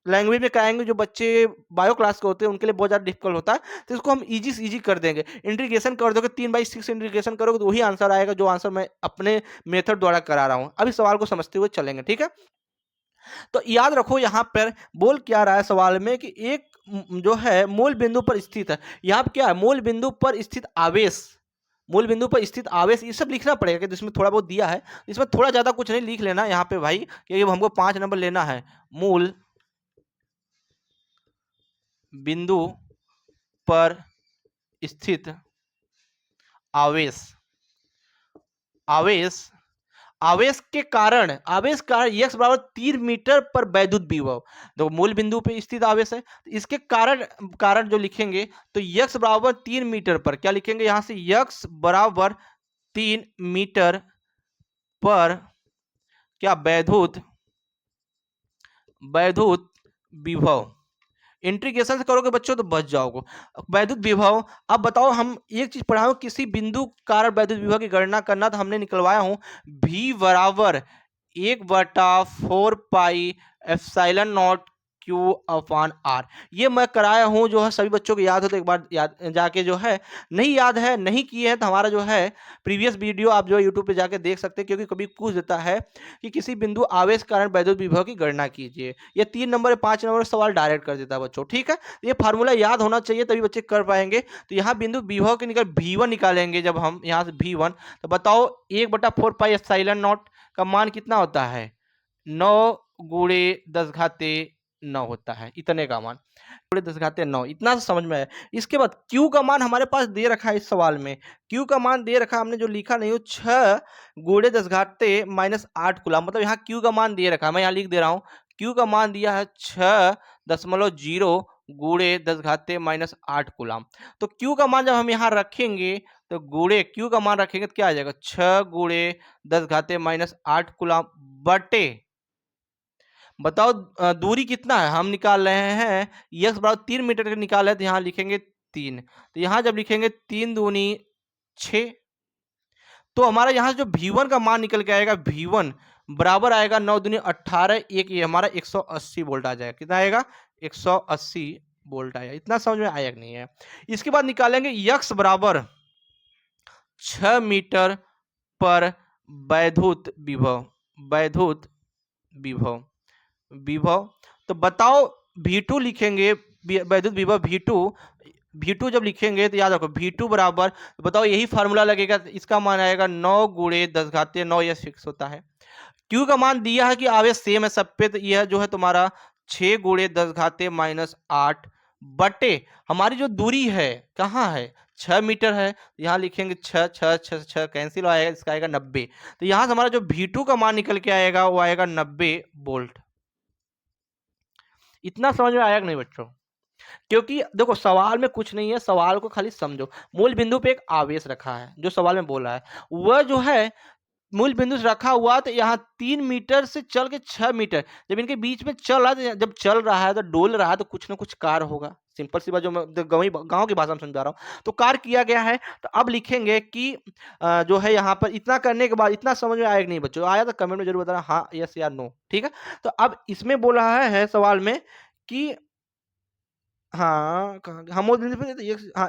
लैंग्वेज में कराएंगे। जो बच्चे बायो क्लास के होते हैं उनके लिए बहुत ज़्यादा डिफिकल्ट होता है, तो इसको हम इजी से इजी कर देंगे। इंटीग्रेशन कर दोगे 3/6 इंटीग्रेशन करोगे तो वही आंसर आएगा जो आंसर मैं अपने मेथड द्वारा करा रहा हूँ। अभी सवाल को समझते हुए चलेंगे, ठीक है। तो याद रखो यहाँ पर बोल क्या रहा है सवाल में कि एक जो है मूल बिंदु पर स्थित है। यहाँ पर क्या है, मूल बिंदु पर स्थित आवेश, मूल बिंदु पर स्थित आवेश, ये सब लिखना पड़ेगा कि जिसमें थोड़ा बहुत दिया है। इसमें थोड़ा ज्यादा कुछ नहीं लिख लेना यहाँ पे भाई, क्योंकि हमको 5 नंबर लेना है। मूल बिंदु पर स्थित आवेश, आवेश आवेश के कारण, आवेश कारण x बराबर 3 मीटर पर वैद्युत विभव। तो मूल बिंदु पे स्थित आवेश है, तो इसके कारण, कारण जो लिखेंगे तो x बराबर 3 मीटर पर, क्या लिखेंगे यहां से, x बराबर 3 मीटर पर क्या, वैद्युत, वैद्युत विभव। इंटीग्रेशन से करोगे बच्चों तो बच जाओगे। वैद्युत विभव, अब बताओ हम एक चीज पढ़ा हूं, किसी बिंदु कारण वैद्युत विभव की गणना करना, तो हमने निकलवाया हूं v बराबर 1/4 pi epsilon naught q upon r. ये मैं कराया हूं, जो है सभी बच्चों को याद हो तो एक बार याद जाके जो है, नहीं याद है नहीं किए हैं तो हमारा जो है प्रीवियस वीडियो आप जो यूट्यूब पे जाके देख सकते हैं, क्योंकि कभी पूछ देता है कि किसी बिंदु आवेश कारण वैद्युत विभव की गणना कीजिए। ये 3 नंबर 5 नंबर सवाल डायरेक्ट कर देता है बच्चों, ठीक है। ये फार्मूला याद होना चाहिए तभी बच्चे कर पाएंगे। तो यहाँ बिंदु विभव के निकल V1 निकालेंगे जब हम यहाँ से V1, तो बताओ 1/4 पाई एप्सिलॉन नॉट का मान कितना होता है, 9 गुणे 10 घाते 9 होता है, इतने का मान 10 घाते 9, इतना तो समझ में आया। इसके बाद Q का मान हमारे पास दे रखा है इस सवाल में, Q का मान दे रखा, हमने जो लिखा नहीं हो 6 गुणे 10 घाते माइनस 8 कूलम, मतलब यहाँ Q का मान दे रखा है, मैं यहाँ लिख दे रहा हूँ। Q का मान दिया है 6.0 गुणे 10 घाते माइनस 8 कूलम। तो Q का मान जब हम यहाँ रखेंगे तो गुणे Q का मान रखेंगे तो क्या आ जाएगा, 6 गुणे 10 घाते माइनस 8 कूलम बटे, बताओ दूरी कितना है हम निकाल रहे हैं, x बराबर 3 मीटर का निकाल रहे हैं, तो यहाँ लिखेंगे 3। तो यहाँ जब लिखेंगे 3 दूनी 6, तो हमारा यहाँ जो V1 का मान निकल के आएगा, V1 बराबर आएगा 9 दूनी 18, एक ये हमारा 180 वोल्ट आ जाएगा। कितना आएगा, 180 वोल्ट आएगा। इतना समझ में आया कि नहीं है। इसके बाद निकालेंगे x बराबर 6 मीटर पर वैद्युत विभव, वैद्युत विभव, विभव। तो बताओ V2 लिखेंगे, वैद्युत विभव V2, V2 जब लिखेंगे तो याद रखो V2 बराबर, बताओ यही फार्मूला लगेगा, इसका मान आएगा 9 गुणे 10 घाते 9, यह फिक्स होता है। Q का मान दिया है कि आवेश सेम है सब पे, तो यह जो है तुम्हारा 6 गुणे 10 घाते माइनस 8 बटे हमारी जो दूरी है कहाँ है, 6 मीटर है, यहाँ लिखेंगे 6 6 6 6 कैंसिल आएगा, इसका आएगा 90। तो यहाँ से हमारा जो V2 का मान निकल के आएगा वो आएगा 90 वोल्ट। इतना समझ में आया कि नहीं बच्चों, क्योंकि देखो सवाल में कुछ नहीं है, सवाल को खाली समझो। मूल बिंदु पे एक आवेश रखा है, जो सवाल में बोला है वह जो है मूल बिंदु से रखा हुआ, तो यहाँ 3 मीटर से चल के 6 मीटर, जब इनके बीच में चल रहा है, जब चल रहा है तो डोल रहा है, तो कुछ ना कुछ कार्य होगा। सिंपल सी बात, जो मैं गांव की भाषा में समझा रहा हूँ, तो कार्य किया गया है। तो अब लिखेंगे कि जो है यहाँ पर इतना करने के बाद, इतना समझ में आया कि नहीं बच्चों, आया तो कमेंट में जरूर बताना, हाँ यस या नो, ठीक है। तो अब इसमें बोला है सवाल में कि हाँ, कहाँ हम हाँ,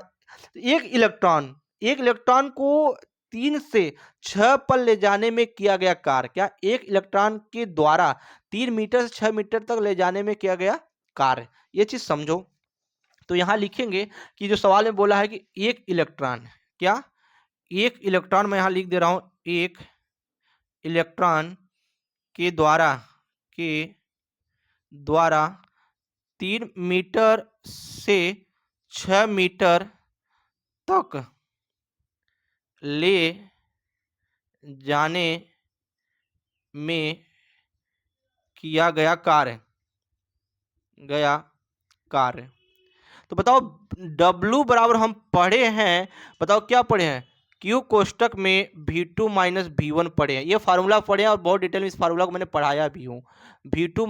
एक इलेक्ट्रॉन, एक इलेक्ट्रॉन को 3 से 6 पर ले जाने में किया गया कार्य। क्या? एक इलेक्ट्रॉन के द्वारा 3 मीटर से 6 मीटर तक ले जाने में किया गया कार्य। ये चीज समझो। तो यहां लिखेंगे कि जो सवाल में बोला है कि एक इलेक्ट्रॉन, क्या? एक इलेक्ट्रॉन मैं यहां लिख दे रहा हूं, एक इलेक्ट्रॉन के द्वारा के द्वारा 3 मीटर से 6 मीटर तक ले जाने में किया गया कार्य, तो बताओ W बराबर हम पढ़े हैं, बताओ क्या पढ़े हैं? Q कोष्टक में V2 माइनस V1 पढ़े हैं। ये फार्मूला पढ़े हैं और बहुत डिटेल में इस फार्मूला को मैंने पढ़ाया भी हूँ। V2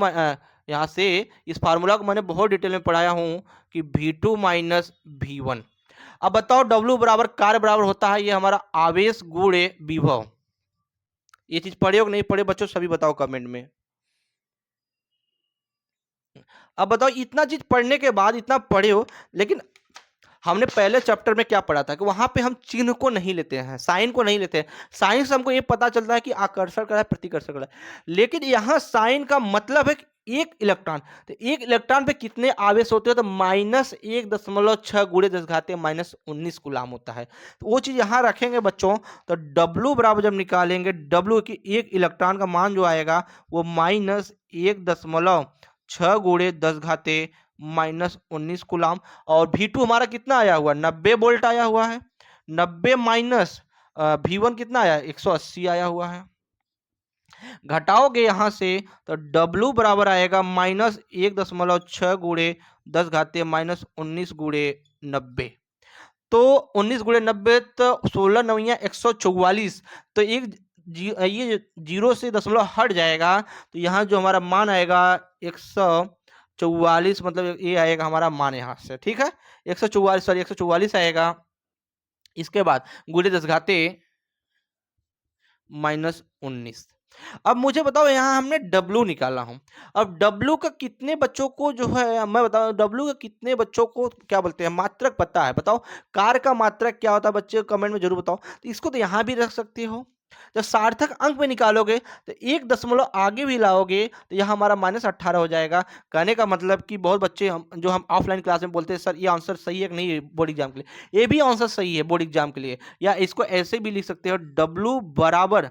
यहाँ से इस फार्मूला को मैंने बहुत डिटेल में पढ़ाया हूँ कि V2 माइनस V1। अब बताओ W बराबर कार्य बराबर होता है ये हमारा आवेश गुणे विभव। ये चीज पढ़े हो कि नहीं पढ़े बच्चों? सभी बताओ कमेंट में। अब बताओ इतना चीज पढ़ने के बाद, इतना पढ़े हो, लेकिन हमने पहले चैप्टर में क्या पढ़ा था कि वहां पे हम चिन्ह को नहीं लेते हैं, साइन को नहीं लेते हैं। साइन से हमको ये पता चलता है कि आकर्षण का है, प्रतिकर्षण का है, लेकिन यहाँ साइन का मतलब है कि एक इलेक्ट्रॉन, तो एक इलेक्ट्रॉन पे कितने आवेश होते हैं? तो -1.6 गुणे 10⁻19 कूलाम होता है। तो वो चीज यहाँ रखेंगे बच्चों। तो W बराबर जब निकालेंगे, W की एक इलेक्ट्रॉन का मान जो आएगा वो -1.6 गुणे 10⁻19 कूलाम। और V2 हमारा कितना आया हुआ? 90 वोल्ट आया हुआ है। 90 माइनस V1 कितना आया? 180 आया हुआ है। घटाओगे यहां से तो W बराबर आएगा -1.6 गुणे 10⁻19 गुणे 90। तो 19 गुणे 90 तो 16 9 144। तो ये जीरो से दशमलव हट जाएगा, तो यहाँ जो हमारा मान आएगा 144, मतलब ये आएगा हमारा मान यहाँ से, ठीक है। 144 आएगा। इसके बाद गुणे 10⁻19। अब मुझे बताओ यहाँ हमने W निकाला हूं। अब W का कितने बच्चों को जो है, मैं बताऊं W का कितने बच्चों को क्या बोलते हैं, मात्रक पता है? बताओ कार्य का मात्रक क्या होता है बच्चे, कमेंट में जरूर बताओ। तो इसको तो यहाँ भी रख सकते हो। जब सार्थक अंक में निकालोगे तो 1 दशमलव आगे भी लाओगे तो यहाँ हमारा -18 हो जाएगा। कहने का मतलब कि बहुत बच्चे हम ऑफलाइन क्लास में बोलते हैं सर ये आंसर सही है कि नहीं बोर्ड एग्जाम के लिए। ये भी आंसर सही है बोर्ड एग्जाम के लिए। या इसको ऐसे भी लिख सकते हो, W बराबर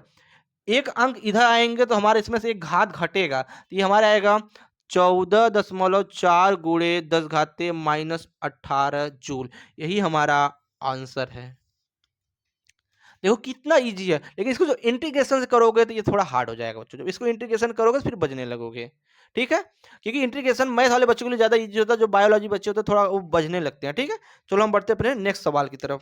एक अंक इधर आएंगे तो हमारे इसमें से एक घात घटेगा, तो ये हमारा आएगा 14.4 गुणे 10⁻18 जूल। यही हमारा आंसर है। देखो कितना इजी है, लेकिन इसको जो इंटीग्रेशन से करोगे तो ये थोड़ा हार्ड हो जाएगा बच्चों। जब इसको इंटीग्रेशन करोगे फिर बजने लगोगे, ठीक है। क्योंकि इंटीग्रेशन मैथ वाले बच्चों के लिए ज्यादा इजी होता है, जो बायोलॉजी बच्चे होते हैं थोड़ा वो बजने लगते हैं, ठीक है। चलो हम बढ़ते अपने नेक्स्ट सवाल की तरफ।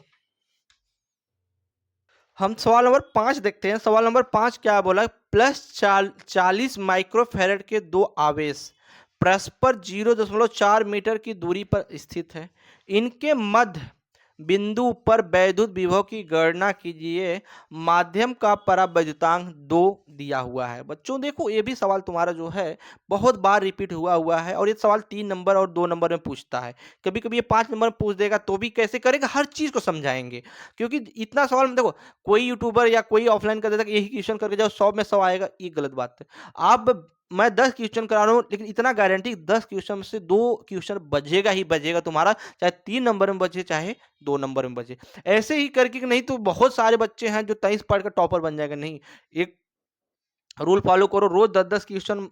हम सवाल नंबर 5 देखते हैं। सवाल नंबर 5 क्या बोला? +40 माइक्रोफैरड के दो आवेश परस्पर 0.4 मीटर की दूरी पर स्थित है। इनके मध्य बिंदु पर वैद्युत विभव की गणना कीजिए। माध्यम का परावैद्युतांक 2 दिया हुआ है। बच्चों देखो ये भी सवाल तुम्हारा जो है बहुत बार रिपीट हुआ है, और ये सवाल 3 नंबर और 2 नंबर में पूछता है। कभी कभी ये 5 नंबर में पूछ देगा तो भी कैसे करेगा, हर चीज को समझाएंगे। क्योंकि इतना सवाल में देखो कोई यूट्यूबर या कोई ऑफलाइन कर देता कि यही क्वेश्चन करके जाओ 100 में 100 आएगा, ये गलत बात है। आप मैं 10 क्वेश्चन करा रहा हूँ, लेकिन इतना गारंटी 10 क्वेश्चन से 2 क्वेश्चन बजेगा ही बजेगा तुम्हारा, चाहे 3 नंबर में बचे चाहे 2 नंबर में बचे। ऐसे ही करके नहीं तो बहुत सारे बच्चे हैं जो 23 पढ़ कर टॉपर बन जाएगा। नहीं, एक रूल फॉलो करो, रोज 10-10 क्वेश्चन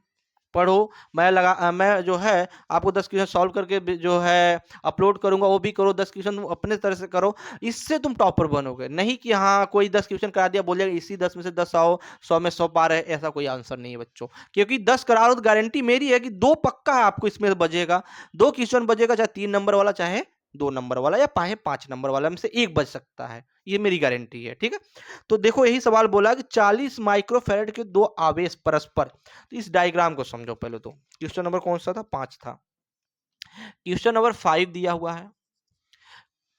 पढ़ो। मैं जो है आपको 10 क्वेश्चन सॉल्व करके जो है अपलोड करूंगा, वो भी करो। 10 क्वेश्चन अपने तरह से करो, इससे तुम टॉपर बनोगे। नहीं कि हाँ कोई 10 क्वेश्चन करा दिया बोलेगा इसी 10 में से 10 आओ, 100 में 100 पा रहे, ऐसा कोई आंसर नहीं है बच्चों। क्योंकि 10 करा रहे हो तो गारंटी मेरी है कि 2 पक्का है आपको इसमें बजेगा। 2 क्वेश्चन बजेगा, चाहे 3 नंबर वाला चाहे 2 नंबर वाला या 5 नंबर वाला में से एक बच सकता है, ये मेरी गारंटी है, ठीक है। तो देखो यही सवाल बोला कि 40 माइक्रोफैरड के दो आवेश परस्पर। तो इस डायग्राम को समझो पहले। तो क्वेश्चन नंबर कौन सा था? 5 था। क्वेश्चन नंबर 5 दिया हुआ है।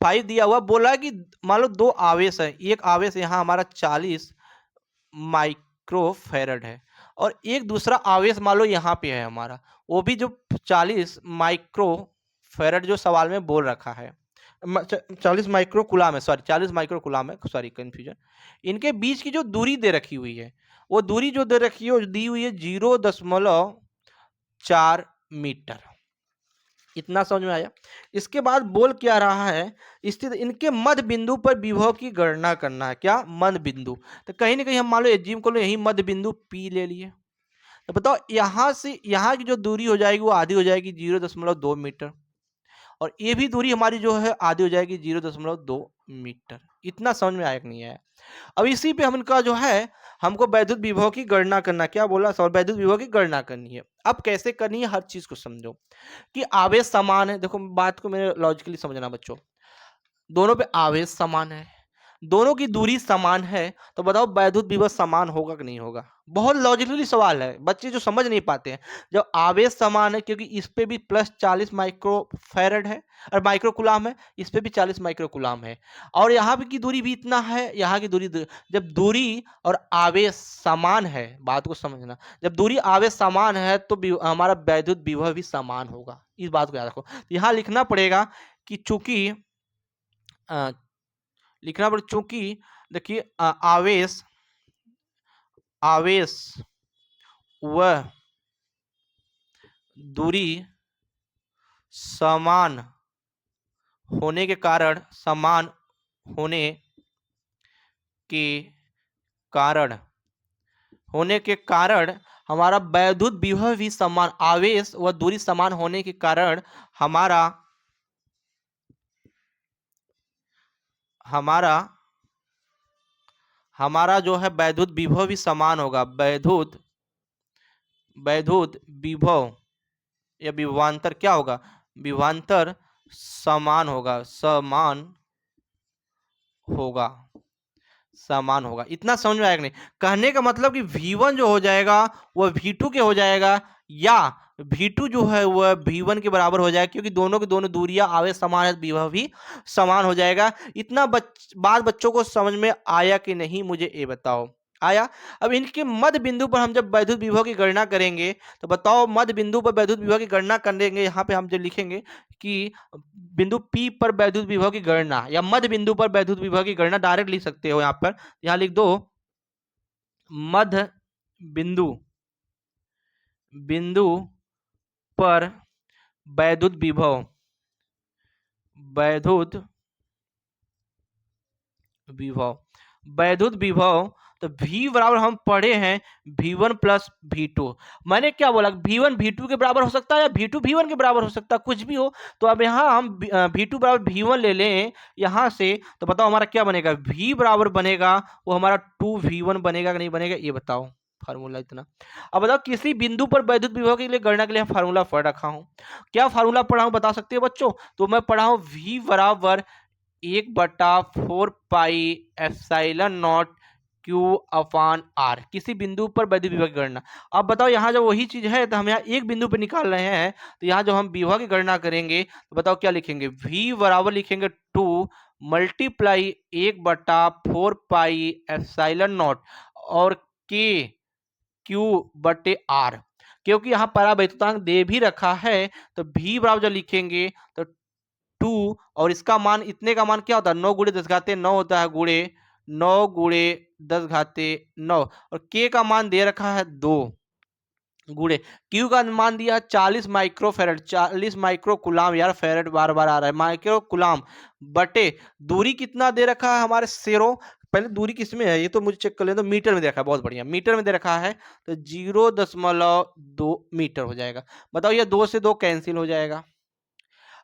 5 दिया हुआ बोला कि मान लो दो आवेश है। एक आवेश यहाँ हमारा 40 माइक्रोफैरड है, और एक दूसरा आवेश मान लो यहाँ पे है हमारा, वो भी जो 40 माइक्रोफैरड जो सवाल में बोल रखा है। 40 माइक्रो कुलाम है, सॉरी 40 माइक्रो कुलाम है, सॉरी कंफ्यूजन। इनके बीच की जो दूरी दे रखी हुई है, वो दूरी जो दे रखी है वो दी हुई है 0.4 मीटर। इतना समझ में आया। इसके बाद बोल क्या रहा है, स्थित इनके मध्य बिंदु पर विभव की गणना करना है। क्या? मध्य बिंदु। तो कहीं ना कहीं हम मान लो एज्यूम कर लो यही मध्य बिंदु P ले लिए। तो बताओ यहां से यहां की जो दूरी हो जाएगी वो आधी हो जाएगी 0.2 मीटर, और ये भी दूरी हमारी जो है आधी हो जाएगी 0.2 मीटर। इतना समझ में आया कि नहीं आया? अब इसी पे हम इनका जो है हमको वैद्युत विभव की गणना करना, क्या बोला सर? वैद्युत विभव की गणना करनी है। अब कैसे करनी है, हर चीज को समझो कि आवेश समान है। देखो बात को मेरे लॉजिकली समझना बच्चों, दोनों पे आवेश समान है, दोनों की दूरी समान है, तो बताओ वैद्युत विभव समान होगा कि नहीं होगा? बहुत लॉजिकली सवाल है, बच्चे जो समझ नहीं पाते हैं। जब आवेश समान है, क्योंकि इस पे भी प्लस 40 माइक्रो फैरड है और माइक्रो कुलाम है, इस पे भी 40 माइक्रो कुलाम है, और यहाँ पे की दूरी भी इतना है, यहाँ की दूरी, जब दूरी और आवेश समान है, बात को समझना, जब दूरी आवेश समान है तो हमारा वैद्युत विभव भी समान होगा। इस बात को याद रखो। यहाँ लिखना पड़ेगा कि चूंकि लिखना पड़े चूंकि देखिए आवेश आवेश व दूरी समान होने के कारण, समान होने के कारण होने के कारण हमारा वैद्युत विभव भी समान, आवेश व दूरी समान होने के कारण हमारा हमारा हमारा जो है वैद्युत विभव भी समान होगा। वैद्युत वैद्युत विभव या विभवांतर क्या होगा? विभवांतर समान होगा, समान होगा, समान होगा। इतना समझ में आएगा नहीं? कहने का मतलब कि V1 जो हो जाएगा वह V2 के हो जाएगा, या V2 जो है वह V1 के बराबर हो जाएगा, क्योंकि दोनों की दोनों दूरियां आवेश समान है, विभव भी समान हो जाएगा। इतना बात बच्चों को समझ में आया कि नहीं, मुझे ये बताओ। आया? अब इनके मध्य बिंदु पर हम जब वैद्युत विभव की गणना करेंगे, तो बताओ मध्य बिंदु पर वैद्युत विभव की गणना करेंगे, यहाँ पे हम जो लिखेंगे कि बिंदु P पर वैद्युत विभव की गणना, या मध्य बिंदु पर वैद्युत विभव की गणना डायरेक्ट लिख सकते हो। यहाँ पर यहाँ लिख दो मध्य बिंदु बिंदु पर वैद्युत विभव, वैद्युत विभव वैद्युत विभव। तो V बराबर हम पढ़े हैं V1 प्लस V2। मैंने क्या बोला? V1 V2 के बराबर हो सकता है या V2 V1 के बराबर हो सकता है, कुछ भी हो। तो अब यहाँ हम V2 बराबर V1 ले लें यहाँ से, तो बताओ हमारा क्या बनेगा? V बराबर बनेगा वो हमारा 2V1 बनेगा कि नहीं बनेगा, ये बताओ। फार्मूला इतना। अब बताओ किसी बिंदु पर वैद्युत विभव के लिए गणना के लिए फार्मूला पढ़ रखा हूँ। क्या फार्मूला पढ़ा हूँ बता सकते हो बच्चों? तो मैं पढ़ा हूँ V बराबर 1/4 pi epsilon not Q upon R, किसी बिंदु पर वैद्युत विभव की गणना। अब बताओ यहाँ जब वही चीज है तो हम यहाँ एक बिंदु पर निकाल रहे हैं, तो यहाँ जब हम विभव की गणना करेंगे तो बताओ क्या लिखेंगे? V बराबर लिखेंगे 2 मल्टीप्लाई 1/4 पाई एप्सिलॉन नॉट और K Q बटे R, क्योंकि यहाँ परावैद्युतांक दे भी रखा है, तो V बराबर जब लिखेंगे तो 2, और इसका मान, इतने का मान क्या होता है? 9 गुणे 10 घाते 9 होता है, गुणे 9 गुणे 10 घाते 9, और K का मान दे रखा है 2, गुणे Q का मान दिया 40 माइक्रो फेरेड, 40 माइक्रो कुलाम, यार फेरेड बार बार आ रहा है, माइक्रो कुलाम बटे दूरी कितना दे रखा है हमारे शेरों। पहले दूरी किस में है ये तो मुझे चेक कर लें, तो मीटर में दे रखा है, बहुत बढ़िया, मीटर में दे रखा है, तो 0.2 मीटर हो जाएगा। बताओ ये 2 से 2 कैंसिल हो जाएगा।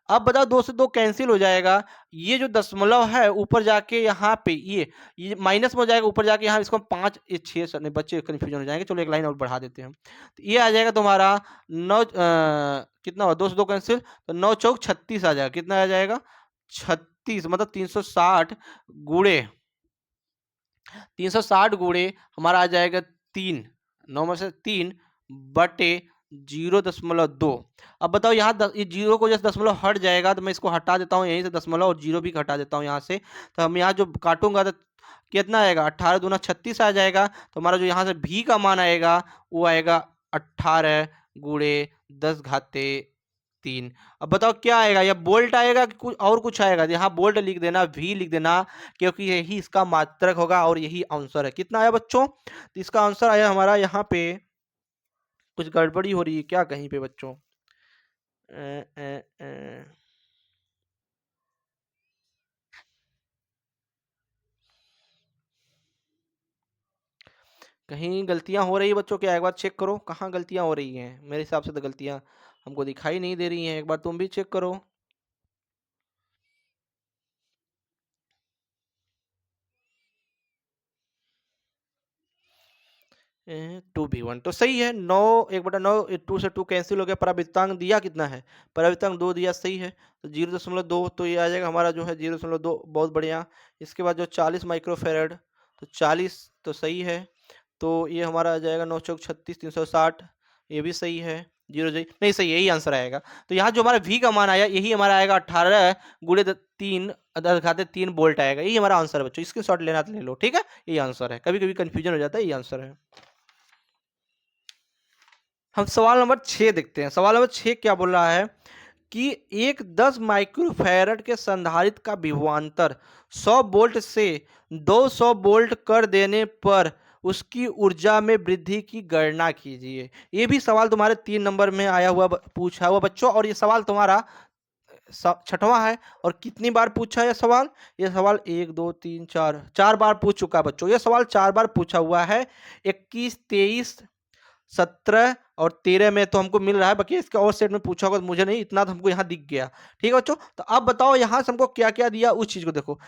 अब बताओ 2 से 2 कैंसिल हो जाएगा, ये जो दशमलव है ऊपर जाके यहाँ पे ये माइनस में हो जाएगा, ऊपर जाके यहाँ इसको 5 ये 6 नहीं, बच्चे कंफ्यूजन हो जाएंगे, चलो एक लाइन और बढ़ा देते हैं। तो ये आ जाएगा तुम्हारा 9 कितना हुआ? 2 से 2 कैंसिल, तो 9 चौक 36 आ जाएगा। कितना आ जाएगा? 36, मतलब 360 गुणे 360 गुणे हमारा आ जाएगा 3, 9 में से 3 बटे 0.2। अब बताओ यहाँ ये जीरो को जैसे दशमलव हट जाएगा, तो मैं इसको हटा देता हूँ यहीं से, दशमलव और जीरो भी हटा देता हूँ यहाँ से, तो हम यहाँ जो काटूंगा तो कितना आएगा? 18 दूना 36 आ जाएगा। तो हमारा जो यहाँ से भी का मान आएगा वो आएगा 18 गुणे 10 घाते 3। अब बताओ क्या आएगा, या बोल्ट आएगा कि कुछ और कुछ आएगा? यहाँ बोल्ट लिख देना, वी लिख देना, क्योंकि यही इसका मात्रक होगा और यही आंसर है। कितना आया बच्चों? तो इसका आंसर आया हमारा यहाँ पे, कुछ गड़बड़ी हो रही है क्या कहीं पे बच्चों? अ, अ, अ, कहीं गलतियां हो रही है बच्चों क्या? एक बार चेक करो कहाँ गलतियां हो रही हैं। मेरे हिसाब से तो गलतियां हमको दिखाई नहीं दे रही हैं, एक बार तुम भी चेक करो। 2v1 तो सही है। 9 1/9, 2 से 2 कैंसिल हो गया। परावृत्तांक दिया कितना है? परावृत्तांक 2 दिया, सही है। तो 0.2 तो ये आ जाएगा हमारा जो है 0.2, बहुत बढ़िया। इसके बाद जो 40 माइक्रोफेरेड, तो 40 तो सही है। तो ये हमारा आ जाएगा 9 चौक 36, 360, ये भी सही है। जीरो जी नहीं सही है, यही आंसर आएगा। तो यहाँ जो हमारा v का मान आया यही हमारा आएगा 18 गुणे 3 घाते 3 वोल्ट आएगा। यही हमारा आंसर है बच्चों। इसके शॉट लेना तो ले लो, ठीक है। यही आंसर है, कभी कभी कंफ्यूजन हो जाता है, यही आंसर है। हम सवाल नंबर 6 देखते हैं। सवाल नंबर 6 क्या बोल रहा है कि एक 10 माइक्रोफैरड के संधारित्र का विभवांतर 100 वोल्ट से 200 वोल्ट कर देने पर उसकी ऊर्जा में वृद्धि की गणना कीजिए। ये भी सवाल तुम्हारे 3 नंबर में आया हुआ पूछा हुआ बच्चों, और ये सवाल तुम्हारा छठवां है। और कितनी बार पूछा है ये सवाल 1 2 3 4 बार पूछ चुका है बच्चों। ये सवाल 4 बार पूछा हुआ है। 21 23 17 और 13 में तो हमको मिल रहा है, बाकी इसके और सेट में पूछा होगा तो मुझे नहीं, इतना तो हमको यहाँ दिख गया। ठीक है बच्चों। तो अब बताओ यहाँ से हमको क्या क्या दिया, उस चीज को देखो।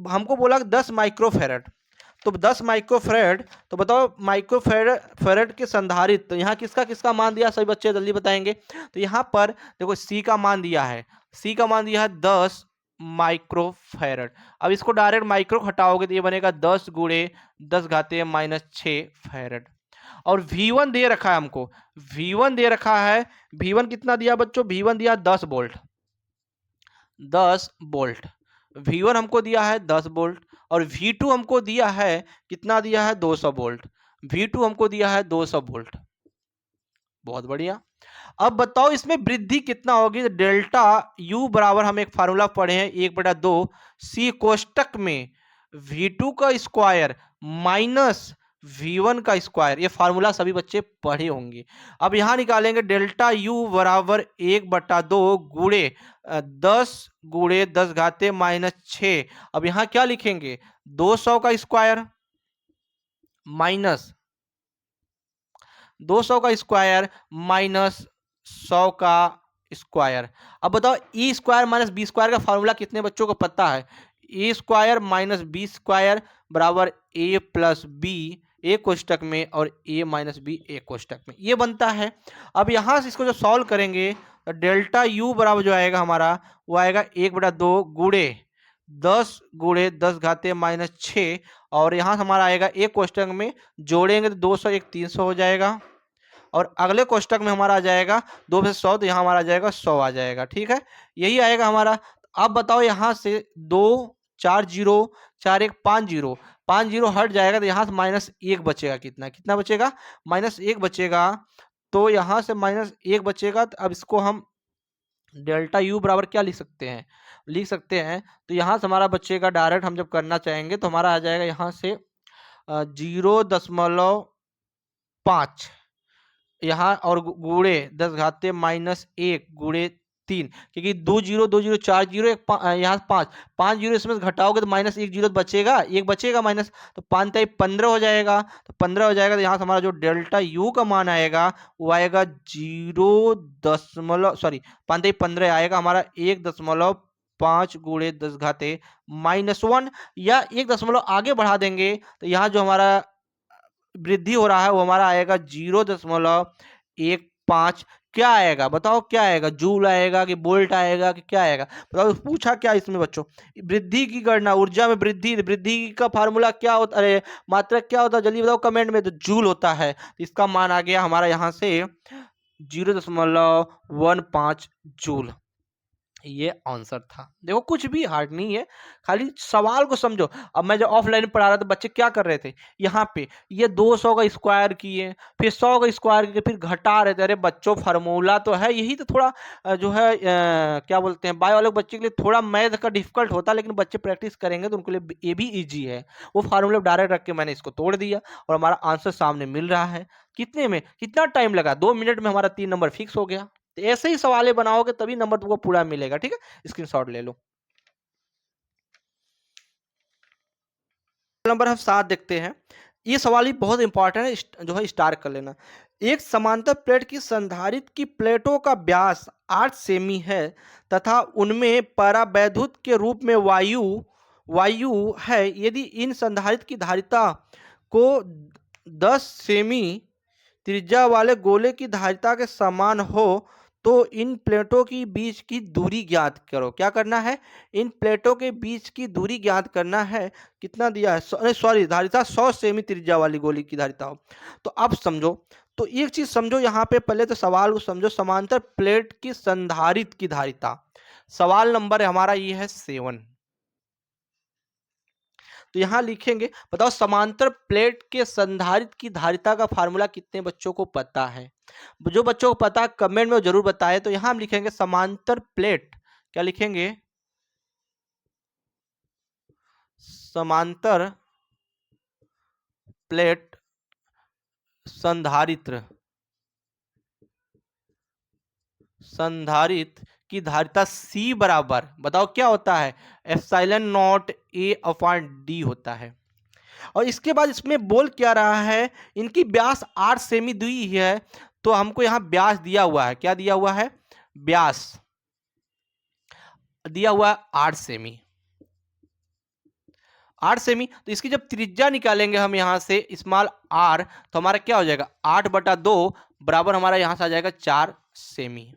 हमको बोला 10 माइक्रोफेरेड, तो 10 माइक्रोफेरेड, तो बताओ माइक्रोफेरेड फेरेड के संधारित्र, तो यहाँ किसका किसका मान दिया सभी बच्चे जल्दी बताएंगे। तो यहाँ पर देखो सी का मान दिया है, सी का मान दिया है 10 माइक्रोफेरेड। अब इसको डायरेक्ट माइक्रो हटाओगे तो ये बनेगा 10 गुणे 10 घाते -6 फेरेड। और V1 दे रखा है हमको, V1 दे रखा है। V1 कितना दिया बच्चों? V1 दिया 10 वोल्ट, 10 वोल्ट। V1 हमको दिया है 10 वोल्ट, और V2 हमको दिया है, कितना दिया है? 200 वोल्ट। V2 हमको दिया है 200 वोल्ट। बहुत बढ़िया। अब बताओ इसमें वृद्धि कितना होगी? तो डेल्टा U बराबर, हम एक फार्मूला पढ़े हैं, 1/2 C कोष्टक में V2 का स्क्वायर माइनस V1 का स्क्वायर। ये फार्मूला सभी बच्चे पढ़े होंगे। अब यहां निकालेंगे डेल्टा U बराबर 1/2 गुणे 10 गुणे 10 घाते -6। अब यहां क्या लिखेंगे? 200 का स्क्वायर माइनस 200 का स्क्वायर माइनस 100 का स्क्वायर। अब बताओ E square minus B square का फॉर्मूला कितने बच्चों को पता है? ए स्क्वायर माइनस बी स्क्वायर बराबर ए प्लस बी, ए कोष्टक में, और ए माइनस बी ए कोष्टक में, ये बनता है। अब यहां से इसको जो सॉल्व करेंगे तो डेल्टा यू बराबर जो आएगा हमारा, वो आएगा 1/2 गुणे 10 गुणे 10 घाते -6, और यहाँ हमारा आएगा एक कोष्टक में जोड़ेंगे तो 200 एक 300 हो जाएगा, और अगले कोष्टक में हमारा आ जाएगा 2 से 100, तो यहाँ हमारा आ जाएगा 100 आ जाएगा। ठीक है, यही आएगा हमारा। अब बताओ यहाँ से 2 4 जीरो 4 1 5 जीरो, 5 जीरो हट जाएगा तो यहाँ से -1 बचेगा। कितना कितना बचेगा? -1 बचेगा। तो यहाँ से -1 बचेगा, तो अब इसको हम डेल्टा यू बराबर क्या लिख सकते हैं। तो यहाँ से हमारा बचेगा, डायरेक्ट हम जब करना चाहेंगे तो हमारा आ जाएगा यहाँ से 0.5 यहाँ, और गुणे 10 घाते -1 गुणे 3, क्योंकि 2 जीरो 2 जीरो 4 जीरो यहाँ 5 जीरो इसमें से घटाओगे तो -1 जीरो बचेगा, एक बचेगा माइनस, तो 5 3 15 हो जाएगा। तो 15 हो जाएगा, तो यहाँ से हमारा जो डेल्टा यू का मान आएगा वो आएगा 5 3 15 आएगा हमारा 1.5 गुणे 10 घाते -1, या 1 आगे बढ़ा देंगे तो यहाँ जो हमारा वृद्धि हो रहा है वो हमारा आएगा 0.15। क्या आएगा बताओ? क्या आएगा? जूल आएगा कि वोल्ट आएगा कि क्या आएगा? बताओ, पूछा क्या इसमें बच्चों? वृद्धि की गणना, ऊर्जा में वृद्धि, वृद्धि का फार्मूला क्या होता? अरे मात्रक क्या होता है? जल्दी बताओ कमेंट में। तो जूल होता है। इसका मान आ गया हमारा यहाँ से 0.15 जूल। ये आंसर था। देखो कुछ भी हार्ड नहीं है, खाली सवाल को समझो। अब मैं जब ऑफलाइन पढ़ा रहा था, बच्चे क्या कर रहे थे, यहाँ पे ये 200 का स्क्वायर किए, फिर 100 का स्क्वायर किए, फिर घटा रहे थे। अरे बच्चों, फार्मूला तो है यही, तो थोड़ा जो है क्या बोलते हैं, बायो वाले बच्चे के लिए थोड़ा मैथ का डिफिकल्ट होता है, लेकिन बच्चे प्रैक्टिस करेंगे तो उनके लिए ये भी ईजी है। वो फार्मूला डायरेक्ट रख के मैंने इसको तोड़ दिया और हमारा आंसर सामने मिल रहा है। कितने में, कितना टाइम लगा, 2 मिनट में हमारा 3 नंबर फिक्स हो गया। तो ऐसे ही सवाल बनाओगे तभी नंबर तुमको पूरा मिलेगा। ठीक है, स्क्रीनशॉट ले लो। नंबर हम 7 देखते हैं। ये सवाल ही बहुत इंपॉर्टेंट है, जो है स्टार कर लेना। एक समांतर प्लेट की संधारित्र की प्लेटों का व्यास 8 सेमी है तथा उनमें परावैद्युत के रूप में वायु वायु है। यदि इन संधारित्र की धारिता को 10 सेमी त्रिज्या वाले गोले की धारिता के समान हो तो इन प्लेटों की बीच की दूरी ज्ञात करो। क्या करना है, इन प्लेटों के बीच की दूरी ज्ञात करना है। कितना दिया है, सॉरी, धारिता 100 सेमी त्रिज्या वाली गोली की धारिता हो। तो अब समझो, तो एक चीज समझो यहाँ पे, पहले तो सवाल को समझो। समांतर प्लेट की संधारित्र की धारिता, सवाल नंबर हमारा ये है 7। तो यहां लिखेंगे, बताओ समांतर प्लेट के संधारित्र की धारिता का फार्मूला कितने बच्चों को पता है। जो बच्चों को पता है कमेंट में जरूर बताएं। तो यहां हम लिखेंगे समांतर प्लेट, क्या लिखेंगे, समांतर प्लेट संधारित्र संधारित्र की धारिता C बराबर, बताओ क्या होता है, epsilon not A upon D होता है। और इसके बाद इसमें बोल क्या रहा है, इनकी व्यास 8 सेमी दी है। तो हमको यहाँ व्यास दिया हुआ है, क्या दिया हुआ है, व्यास दिया हुआ है 8 सेमी। 8 सेमी, तो इसकी जब त्रिज्या निकालेंगे हम यहाँ से स्मॉल r, तो हमारा क्या हो जाएगा, 8/2 बराबर हमारा यहाँ से आ जाएगा 4 सेमी।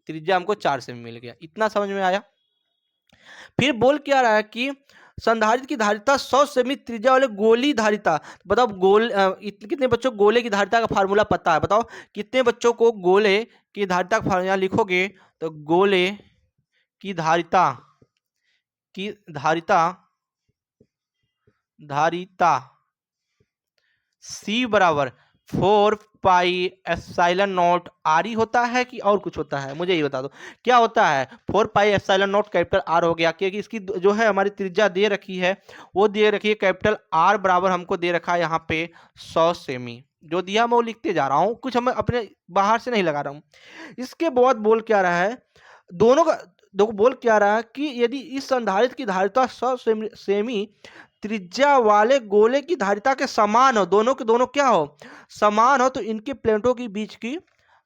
त्रिज्या हमको 4 सेमी मिल गया। इतना समझ में आया। फिर बोल क्या रहा है कि संधारित्र की धारिता 100 सेमी त्रिज्या वाले गोली धारिता। बताओ कितने बच्चों को गोले की धारिता का फार्मूला पता है, बताओ कितने बच्चों को गोले की धारिता का फार्मूला लिखोगे। तो गोले की धारिता की धारिता धारिता C बराबर 4 पाई एप्सिलॉन नॉट आर ही होता है कि और कुछ होता है, मुझे ये बता दो क्या होता है। 4 pi epsilon not capital are हो गया, क्योंकि इसकी जो है हमारी त्रिज्या दे रखी है, वो दे रखी है कैपिटल आर बराबर हमको दे रखा है यहाँ पे 100 सेमी। जो दिया मैं वो लिखते जा रहा हूँ, कुछ हमें अपने बाहर से नहीं लगा रहा हूँ। इसके बाद बोल क्या रहा है, दोनों का देखो बोल क्या रहा है कि यदि इस संधारित्र की धारिता 100 सेमी त्रिज्या वाले गोले की धारिता के समान हो, दोनों के दोनों क्या हो, समान हो, तो इनके प्लेटों के बीच की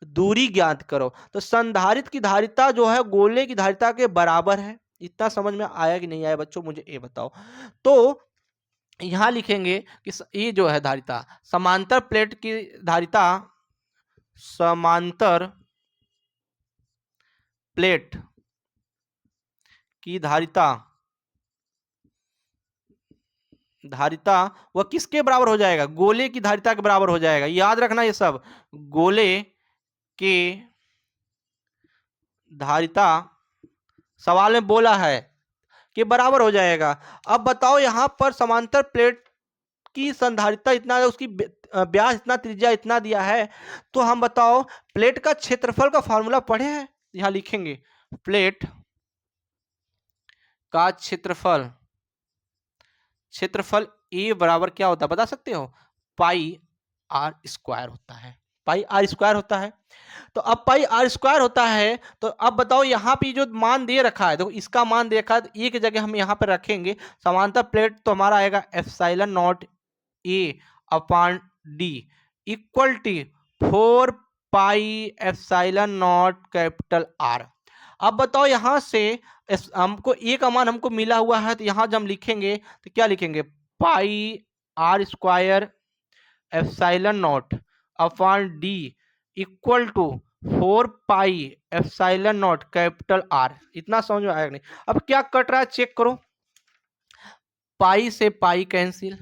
दूरी ज्ञात करो। तो संधारित्र की धारिता जो है गोले की धारिता के बराबर है। इतना समझ में आया कि नहीं आया बच्चों, मुझे ये बताओ। तो यहां लिखेंगे कि ये जो है धारिता, समांतर प्लेट की धारिता, समांतर प्लेट की धारिता धारिता वह किसके बराबर हो जाएगा, गोले की धारिता के बराबर हो जाएगा। याद रखना ये सब, गोले के धारिता सवाल में बोला है कि बराबर हो जाएगा। अब बताओ यहां पर समांतर प्लेट की संधारिता इतना है, उसकी व्यास इतना, त्रिज्या इतना दिया है। तो हम बताओ प्लेट का क्षेत्रफल का फॉर्मूला पढ़े हैं, यहां लिखेंगे प्लेट का क्षेत्रफल क्षेत्रफल ए बराबर क्या होता है बता सकते हो, पाई आर स्क्वायर होता है। पाई आर स्क्वायर होता है। तो अब पाई आर स्क्वायर होता है, तो अब बताओ यहाँ पे जो मान दे रखा है, देखो इसका मान दे रखा है, तो एक जगह हम यहाँ पे रखेंगे समांतर प्लेट, तो हमारा आएगा epsilon naught A upon D equal to 4 pi epsilon not capital R. अब बताओ यहां से हमको ए का मान हमको मिला हुआ है, तो यहां जब हम लिखेंगे तो क्या लिखेंगे, pi R square epsilon not upon D equal to 4 pi epsilon not capital R. इतना समझ में आया नहीं। अब क्या कट रहा है चेक करो, पाई से पाई कैंसिल,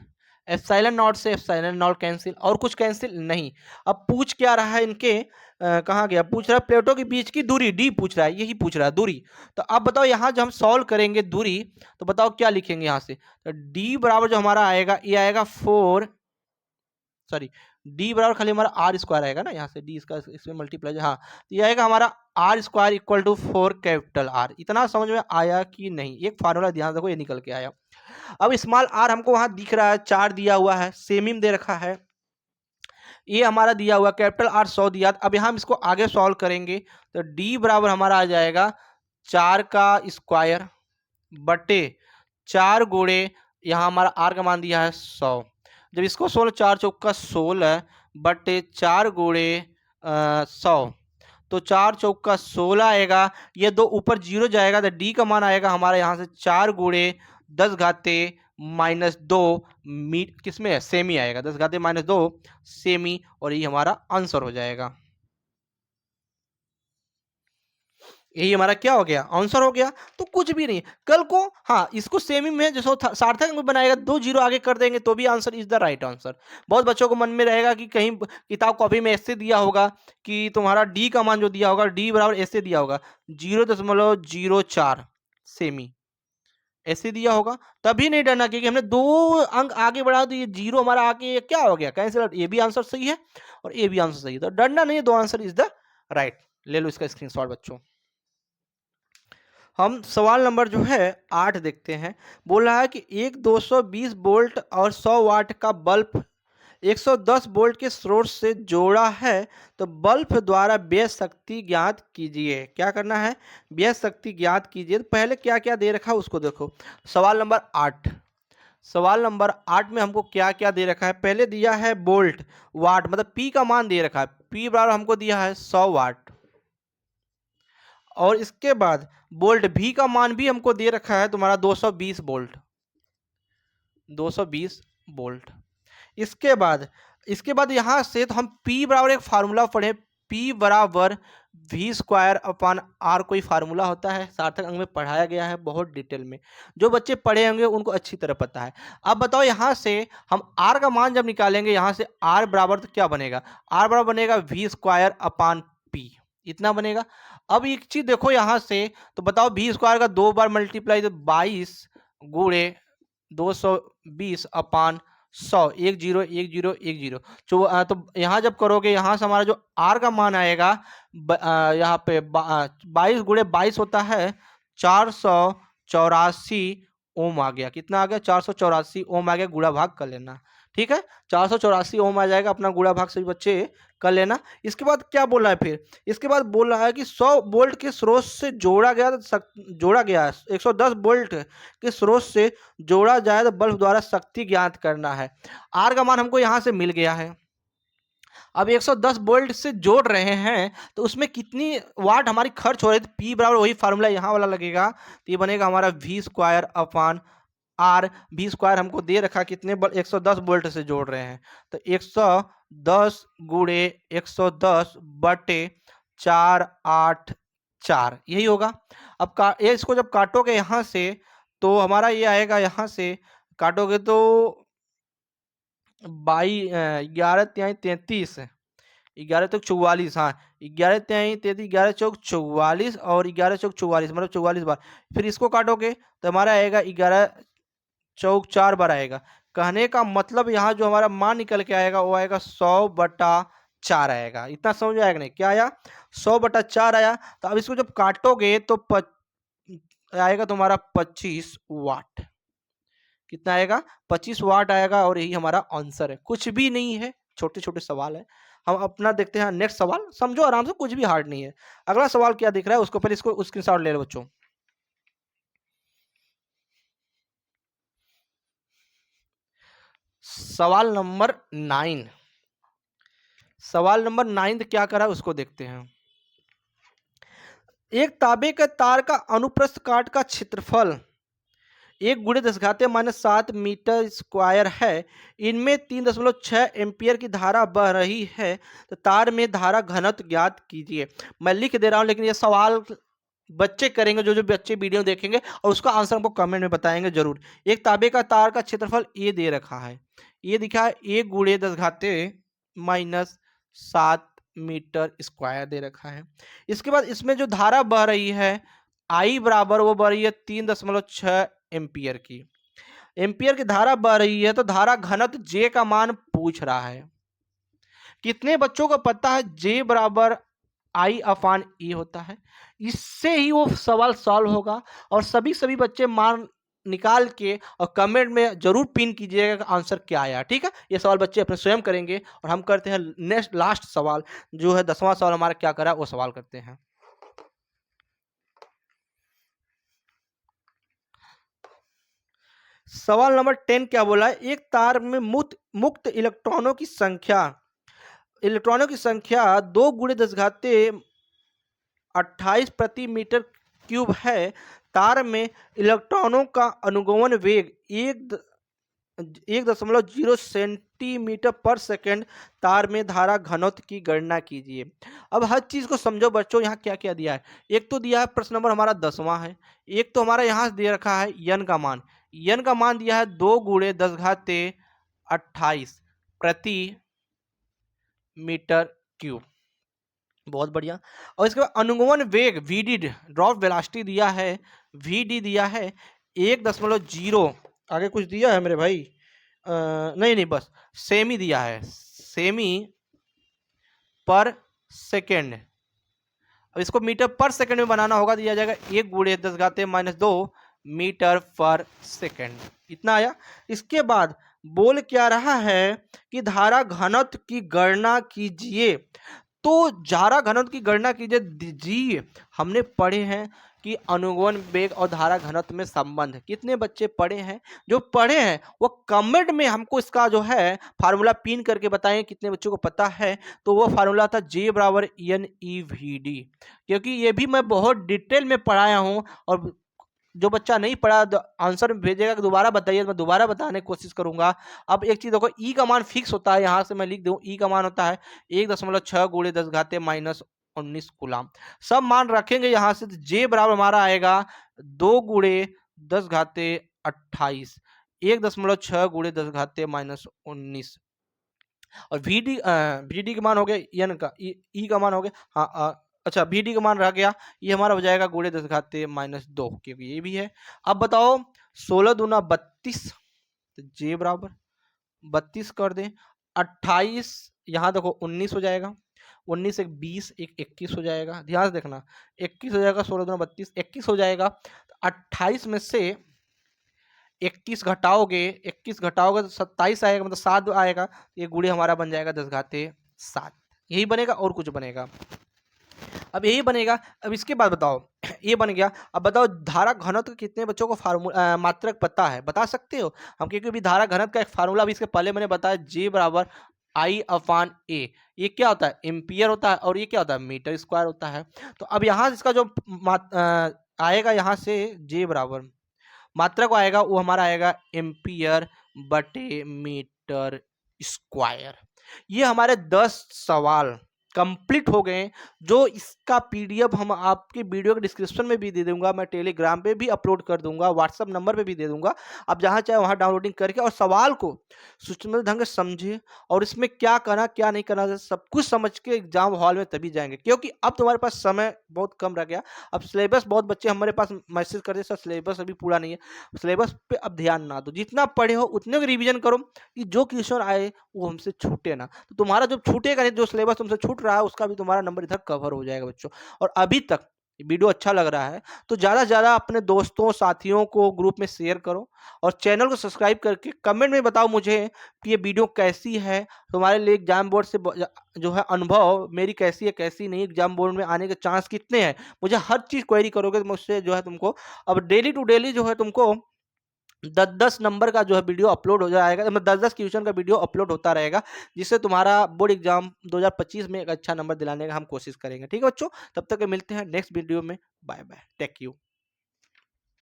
एप्सिलॉन नॉट से एप्सिलॉन नॉट कैंसिल, और कुछ कैंसिल नहीं। अब पूछ क्या रहा है इनके कहाँ गया, पूछ रहा है प्लेटों के बीच की दूरी, डी पूछ रहा है, यही पूछ रहा है दूरी। तो अब बताओ यहाँ जब हम सॉल्व करेंगे दूरी, तो बताओ क्या लिखेंगे यहाँ से, तो डी बराबर जो हमारा आएगा ये आएगा 4, सॉरी डी बराबर खाली हमारा आर स्क्वायर आएगा ना, यहाँ से डी इसका इसमें मल्टीप्लाई, हाँ तो ये आएगा हमारा r square equal to 4 capital R. इतना समझ में आया कि नहीं, एक फार्मूला ध्यान रखो ये निकल के आया। अब स्मॉल आर हमको वहां दिख रहा है 4 दिया हुआ है, सेमिम दे रखा है, ये हमारा दिया हुआ कैपिटल आर 100 दिया। अब यहाँ हम इसको आगे सॉल्व करेंगे तो डी बराबर हमारा आ जाएगा 4 का स्क्वायर बटे 4 गुणे यहाँ हमारा आर का मान दिया है 100। जब इसको 16 4 चौका 16 बटे 4 गुणे 100, तो 4 चौका 16 आएगा, ये दो ऊपर जीरो जाएगा तो डी का मान आएगा हमारा यहाँ से 4 गुणे 10 घाते -2 मीट, किसमें है, सेमी आएगा, 10 घाते -2 सेमी, और ये हमारा आंसर हो जाएगा। यही हमारा क्या हो गया, आंसर हो गया। तो कुछ भी नहीं, कल को हाँ इसको सेमी में जैसे सार्थक में बनाएगा 2 जीरो आगे कर देंगे तो भी answer is the right answer. बहुत बच्चों को मन में रहेगा कि कहीं किताब कॉपी में ऐसे दिया होगा कि तुम्हारा डी का मान जो दिया होगा डी बराबर ऐसे दिया होगा 0.04 सेमी, ऐसे दिया होगा, तभी नहीं डरना, क्योंकि हमने 2 अंक आगे बढ़ा तो ये जीरो हमारा आके क्या हो गया, कैंसिल, ये भी आंसर सही है और ये भी आंसर सही है, तो डरना नहीं है, 2 आंसर इज द राइट। ले लो इसका स्क्रीनशॉट बच्चों। हम सवाल नंबर जो है 8 देखते हैं। बोल रहा है कि एक 220 वोल्ट और 100 वाट का बल्ब 110 वोल्ट के स्रोत से जोड़ा है, तो बल्ब द्वारा व्यय शक्ति ज्ञात कीजिए। क्या करना है, व्यय शक्ति ज्ञात कीजिए। तो पहले क्या क्या दे रखा है उसको देखो। सवाल नंबर 8, सवाल नंबर 8 में हमको क्या क्या दे रखा है, पहले दिया है वोल्ट, वाट मतलब पी का मान दे रखा है, पी बराबर हमको दिया है 100 वाट, और इसके बाद वोल्ट भी का मान भी हमको दे रखा है तुम्हारा 220 वोल्ट, 220 वोल्ट। इसके बाद यहां से तो हम P बराबर एक फार्मूला पढ़े, P बराबर वी स्क्वायर अपॉन आर, कोई फार्मूला होता है, सार्थक अंक में पढ़ाया गया है बहुत डिटेल में, जो बच्चे पढ़े होंगे उनको अच्छी तरह पता है। अब बताओ यहां से हम R का मान जब निकालेंगे, यहां से R बराबर तो क्या बनेगा, R बराबर बनेगा वी स्क्वायर अपॉन P, इतना बनेगा। अब एक चीज देखो यहां से, तो बताओ वी स्क्वायर का 2 बार मल्टीप्लाई, तो 22 गुणे 220 अपॉन 100, 1 0 1 0 1 0, तो यहाँ जब करोगे यहाँ से हमारा जो R का मान आएगा यहाँ पे 22 गुणे 22 होता है 484 ओम आ गया, कितना आ गया 484 ओम आ गया, गुणा भाग कर लेना, ठीक है 484 ओम आ जाएगा, अपना गुणा भाग सभी बच्चे कर लेना। इसके बाद क्या बोल रहा है फिर, इसके बाद बोल रहा है कि 100 वोल्ट के स्रोत से जोड़ा गया 110 वोल्ट के स्रोत से जोड़ा जाए तो बल्ब द्वारा शक्ति ज्ञात करना है। आर का मान हमको यहां से मिल गया है, अब 110 वोल्ट से जोड़ रहे हैं तो उसमें कितनी वाट हमारी खर्च हो रही है, तो पी बराबर वही फार्मूला यहाँ वाला लगेगा, तो ये बनेगा हमारा v square upon r. V square हमको दे रखा कितने 110 वोल्ट से जोड़ रहे हैं, तो 110 गुणे 110 बटे 484 यही होगा। अब ये इसको जब काटोगे यहाँ से तो हमारा ये आएगा, यहाँ से काटोगे तो 11 तिहाई 33, 11 चौक 44, हाँ 11 तिहाई 33, 11 चौक 44 और 11 चौक 44 मतलब 44 बार, फिर इसको काटोगे तो हमारा आएगा 11 चौक 4 बार आएगा। कहने का मतलब यहाँ जो हमारा मान निकल के आएगा वो आएगा 100/4 आएगा। इतना समझ आएगा नहीं, क्या आया 100/4 आया। तो अब इसको जब काटोगे तो आएगा तुम्हारा 25 वाट, कितना आएगा 25 वाट आएगा, और यही हमारा आंसर है। कुछ भी नहीं है, छोटे छोटे सवाल है। हम अपना देखते हैं नेक्स्ट सवाल, समझो आराम से, कुछ भी हार्ड नहीं है। अगला सवाल क्या दिख रहा है उसको पहले इसको स्क्रीनशॉट ले लो बच्चों। सवाल नंबर 9, सवाल नंबर 9 क्या करा उसको देखते हैं। एक तांबे के तार का अनुप्रस्थ काट का क्षेत्रफल 1 गुणे 10⁻⁷ मीटर स्क्वायर है, इनमें 3.6 एम्पियर की धारा बह रही है, तो तार में धारा घनत्व ज्ञात कीजिए। मैं लिख दे रहा हूं, लेकिन ये सवाल बच्चे करेंगे, जो जो बच्चे वीडियो देखेंगे, और उसका आंसर हमको कमेंट में बताएंगे जरूर। एक तांबे का तार का क्षेत्रफल ये दे रखा है, ये दिखा है 1 गुणे 10⁻⁷ मीटर स्क्वायर दे रखा है। इसके बाद इसमें जो धारा बह रही है I बराबर वो बह रही है 3.6 एम्पियर की। एम्पियर की धारा बह रही है तो धारा घनत्व J का मान पूछ रहा है। कितने बच्चों को पता है J बराबर I/E होता है? इससे ही वो सवाल सॉल्व होगा। और सभी बच्चे मान निकाल के और कमेंट में जरूर पिन कीजिएगा कि आंसर क्या आया। ठीक है, ये सवाल बच्चे अपने स्वयं करेंगे। और हम करते हैं नेक्स्ट लास्ट सवाल, जो है 10वां सवाल हमारा क्या करा वो सवाल करते हैं। सवाल नंबर 10 क्या बोला है? एक तार में मुक्त इलेक्ट्रॉनों की संख्या 2 × 10⁻28 प्रति मीटर क्यूब है। तार में इलेक्ट्रॉनों का अनुगमन वेग 1.0 सेंटीमीटर पर सेकेंड। तार में धारा घनत्व की गणना कीजिए। अब हर चीज को समझो बच्चों, यहाँ क्या क्या दिया है। एक तो दिया है प्रश्न नंबर हमारा 10वां है। एक तो हमारा यहाँ दे रखा है n का मान। n का मान दिया है 2 × 10⁻28 प्रति मीटर क्यूब। बहुत बढ़िया। और इसके बाद अनुगमन वेग vd, ड्रॉप वेलोसिटी दिया है vd दिया है 1.0। आगे कुछ दिया है मेरे भाई? नहीं, बस सेमी दिया है, सेमी पर सेकेंड। अब इसको मीटर पर सेकेंड में बनाना होगा, दिया जाएगा 1 × 10⁻² मीटर पर सेकेंड। इतना आया। इसके बाद बोल क्या रहा है कि धारा घनत्व की गणना कीजिए। तो धारा घनत्व की गणना कीजिए हमने पढ़े हैं कि अनुगमन वेग और धारा घनत्व में संबंध। कितने बच्चे पढ़े हैं? जो पढ़े हैं वो कमेंट में हमको इसका जो है फार्मूला पिन करके बताएं कितने बच्चों को पता है। तो वो फार्मूला था J बराबर NEVD, क्योंकि ये भी मैं बहुत डिटेल में पढ़ाया हूं। और जो बच्चा नहीं पढ़ा आंसर में भेजेगा कि दोबारा बताइए, मैं दोबारा बताने की कोशिश करूंगा। अब एक चीज देखो, ई का मान फिक्स होता है, यहां से मैं लिख दूं ई का मान होता है 1.6 × 10⁻−19 कूलाम। सब मान रखेंगे यहां से। तो जे बराबर हमारा आएगा 2 × 10⁻28 1.6 × 10⁻−19। और VD का मान हो गया n का, ई का मान हो गया, हाँ अच्छा VD का मान रह गया, ये हमारा हो जाएगा × 10⁻2, क्योंकि ये भी है। अब बताओ 16 दूना 32, तो J बराबर 32 कर दें। 28 यहाँ देखो 19 हो जाएगा, 19 एक 20 एक 21 हो जाएगा। ध्यान से देखना 21 हो जाएगा, 16 दूना 32 21 हो जाएगा। 28 में से 21 घटाओगे तो 27 आएगा, मतलब 7 आएगा। ये गुणे हमारा बन जाएगा 10⁻7। यही बनेगा और कुछ बनेगा? अब यही बनेगा। अब इसके बाद बताओ ये बन गया। अब बताओ धारा घनत्व कितने बच्चों को फार्मूला मात्रक पता है? बता सकते हो हम? क्योंकि अभी धारा घनत्व का एक फार्मूला अभी इसके पहले मैंने बताया J बराबर I/A। ये क्या होता है? एम्पियर होता है। और ये क्या होता है? मीटर स्क्वायर होता है। तो अब यहाँ इसका जो आएगा यहाँ से J बराबर मात्रा को आएगा वो हमारा आएगा एम्पियर बटे मीटर स्क्वायर। ये हमारे 10 सवाल कंप्लीट हो गए। जो इसका पीडीएफ हम आपके वीडियो के डिस्क्रिप्शन में भी दे दूंगा, मैं टेलीग्राम पे भी अपलोड कर दूंगा, व्हाट्सएप नंबर पे भी दे दूंगा। आप जहां चाहे वहां डाउनलोडिंग करके और सवाल को सूचना ढंग से समझिए और इसमें क्या करना क्या नहीं करना सब कुछ समझ के एग्जाम हॉल में तभी जाएंगे। क्योंकि अब तुम्हारे पास समय बहुत कम रह गया। अब सिलेबस बहुत बच्चे हमारे पास मैसेज करते सर सिलेबस अभी पूरा नहीं है। सिलेबस पे अब ध्यान ना दो, जितना पढ़े हो उतने को रिवीजन करो कि जो क्वेश्चन आए वो हमसे छूटे ना। तो तुम्हारा जो छूटेगा नहीं, जो सिलेबस तुमसे छूट रहा है उसका भी तुम्हारा नंबर इधर कवर हो जाएगा बच्चों। और अभी तक वीडियो अच्छा लग रहा है तो ज़्यादा से ज़्यादा अपने दोस्तों साथियों को ग्रुप में शेयर करो और चैनल को सब्सक्राइब करके कमेंट में बताओ मुझे कि ये वीडियो कैसी है। तुम्हारे लिए एग्जाम बोर्ड से जो है अनुभव मेरी कैसी है कैसी नहीं, एग्जाम बोर्ड में आने के चांस कितने हैं, मुझे हर चीज़ क्वेरी करोगे तो मुझसे जो है तुमको अब डेली टू डेली जो है तुमको 10-10 नंबर का जो है वीडियो अपलोड हो जाएगा, मतलब 10-10 क्वेश्चन का वीडियो अपलोड होता रहेगा, जिससे तुम्हारा बोर्ड एग्जाम 2025 में एक अच्छा नंबर दिलाने का हम कोशिश करेंगे। ठीक है बच्चों, तब तक मिलते हैं नेक्स्ट वीडियो में। Bye bye, take you.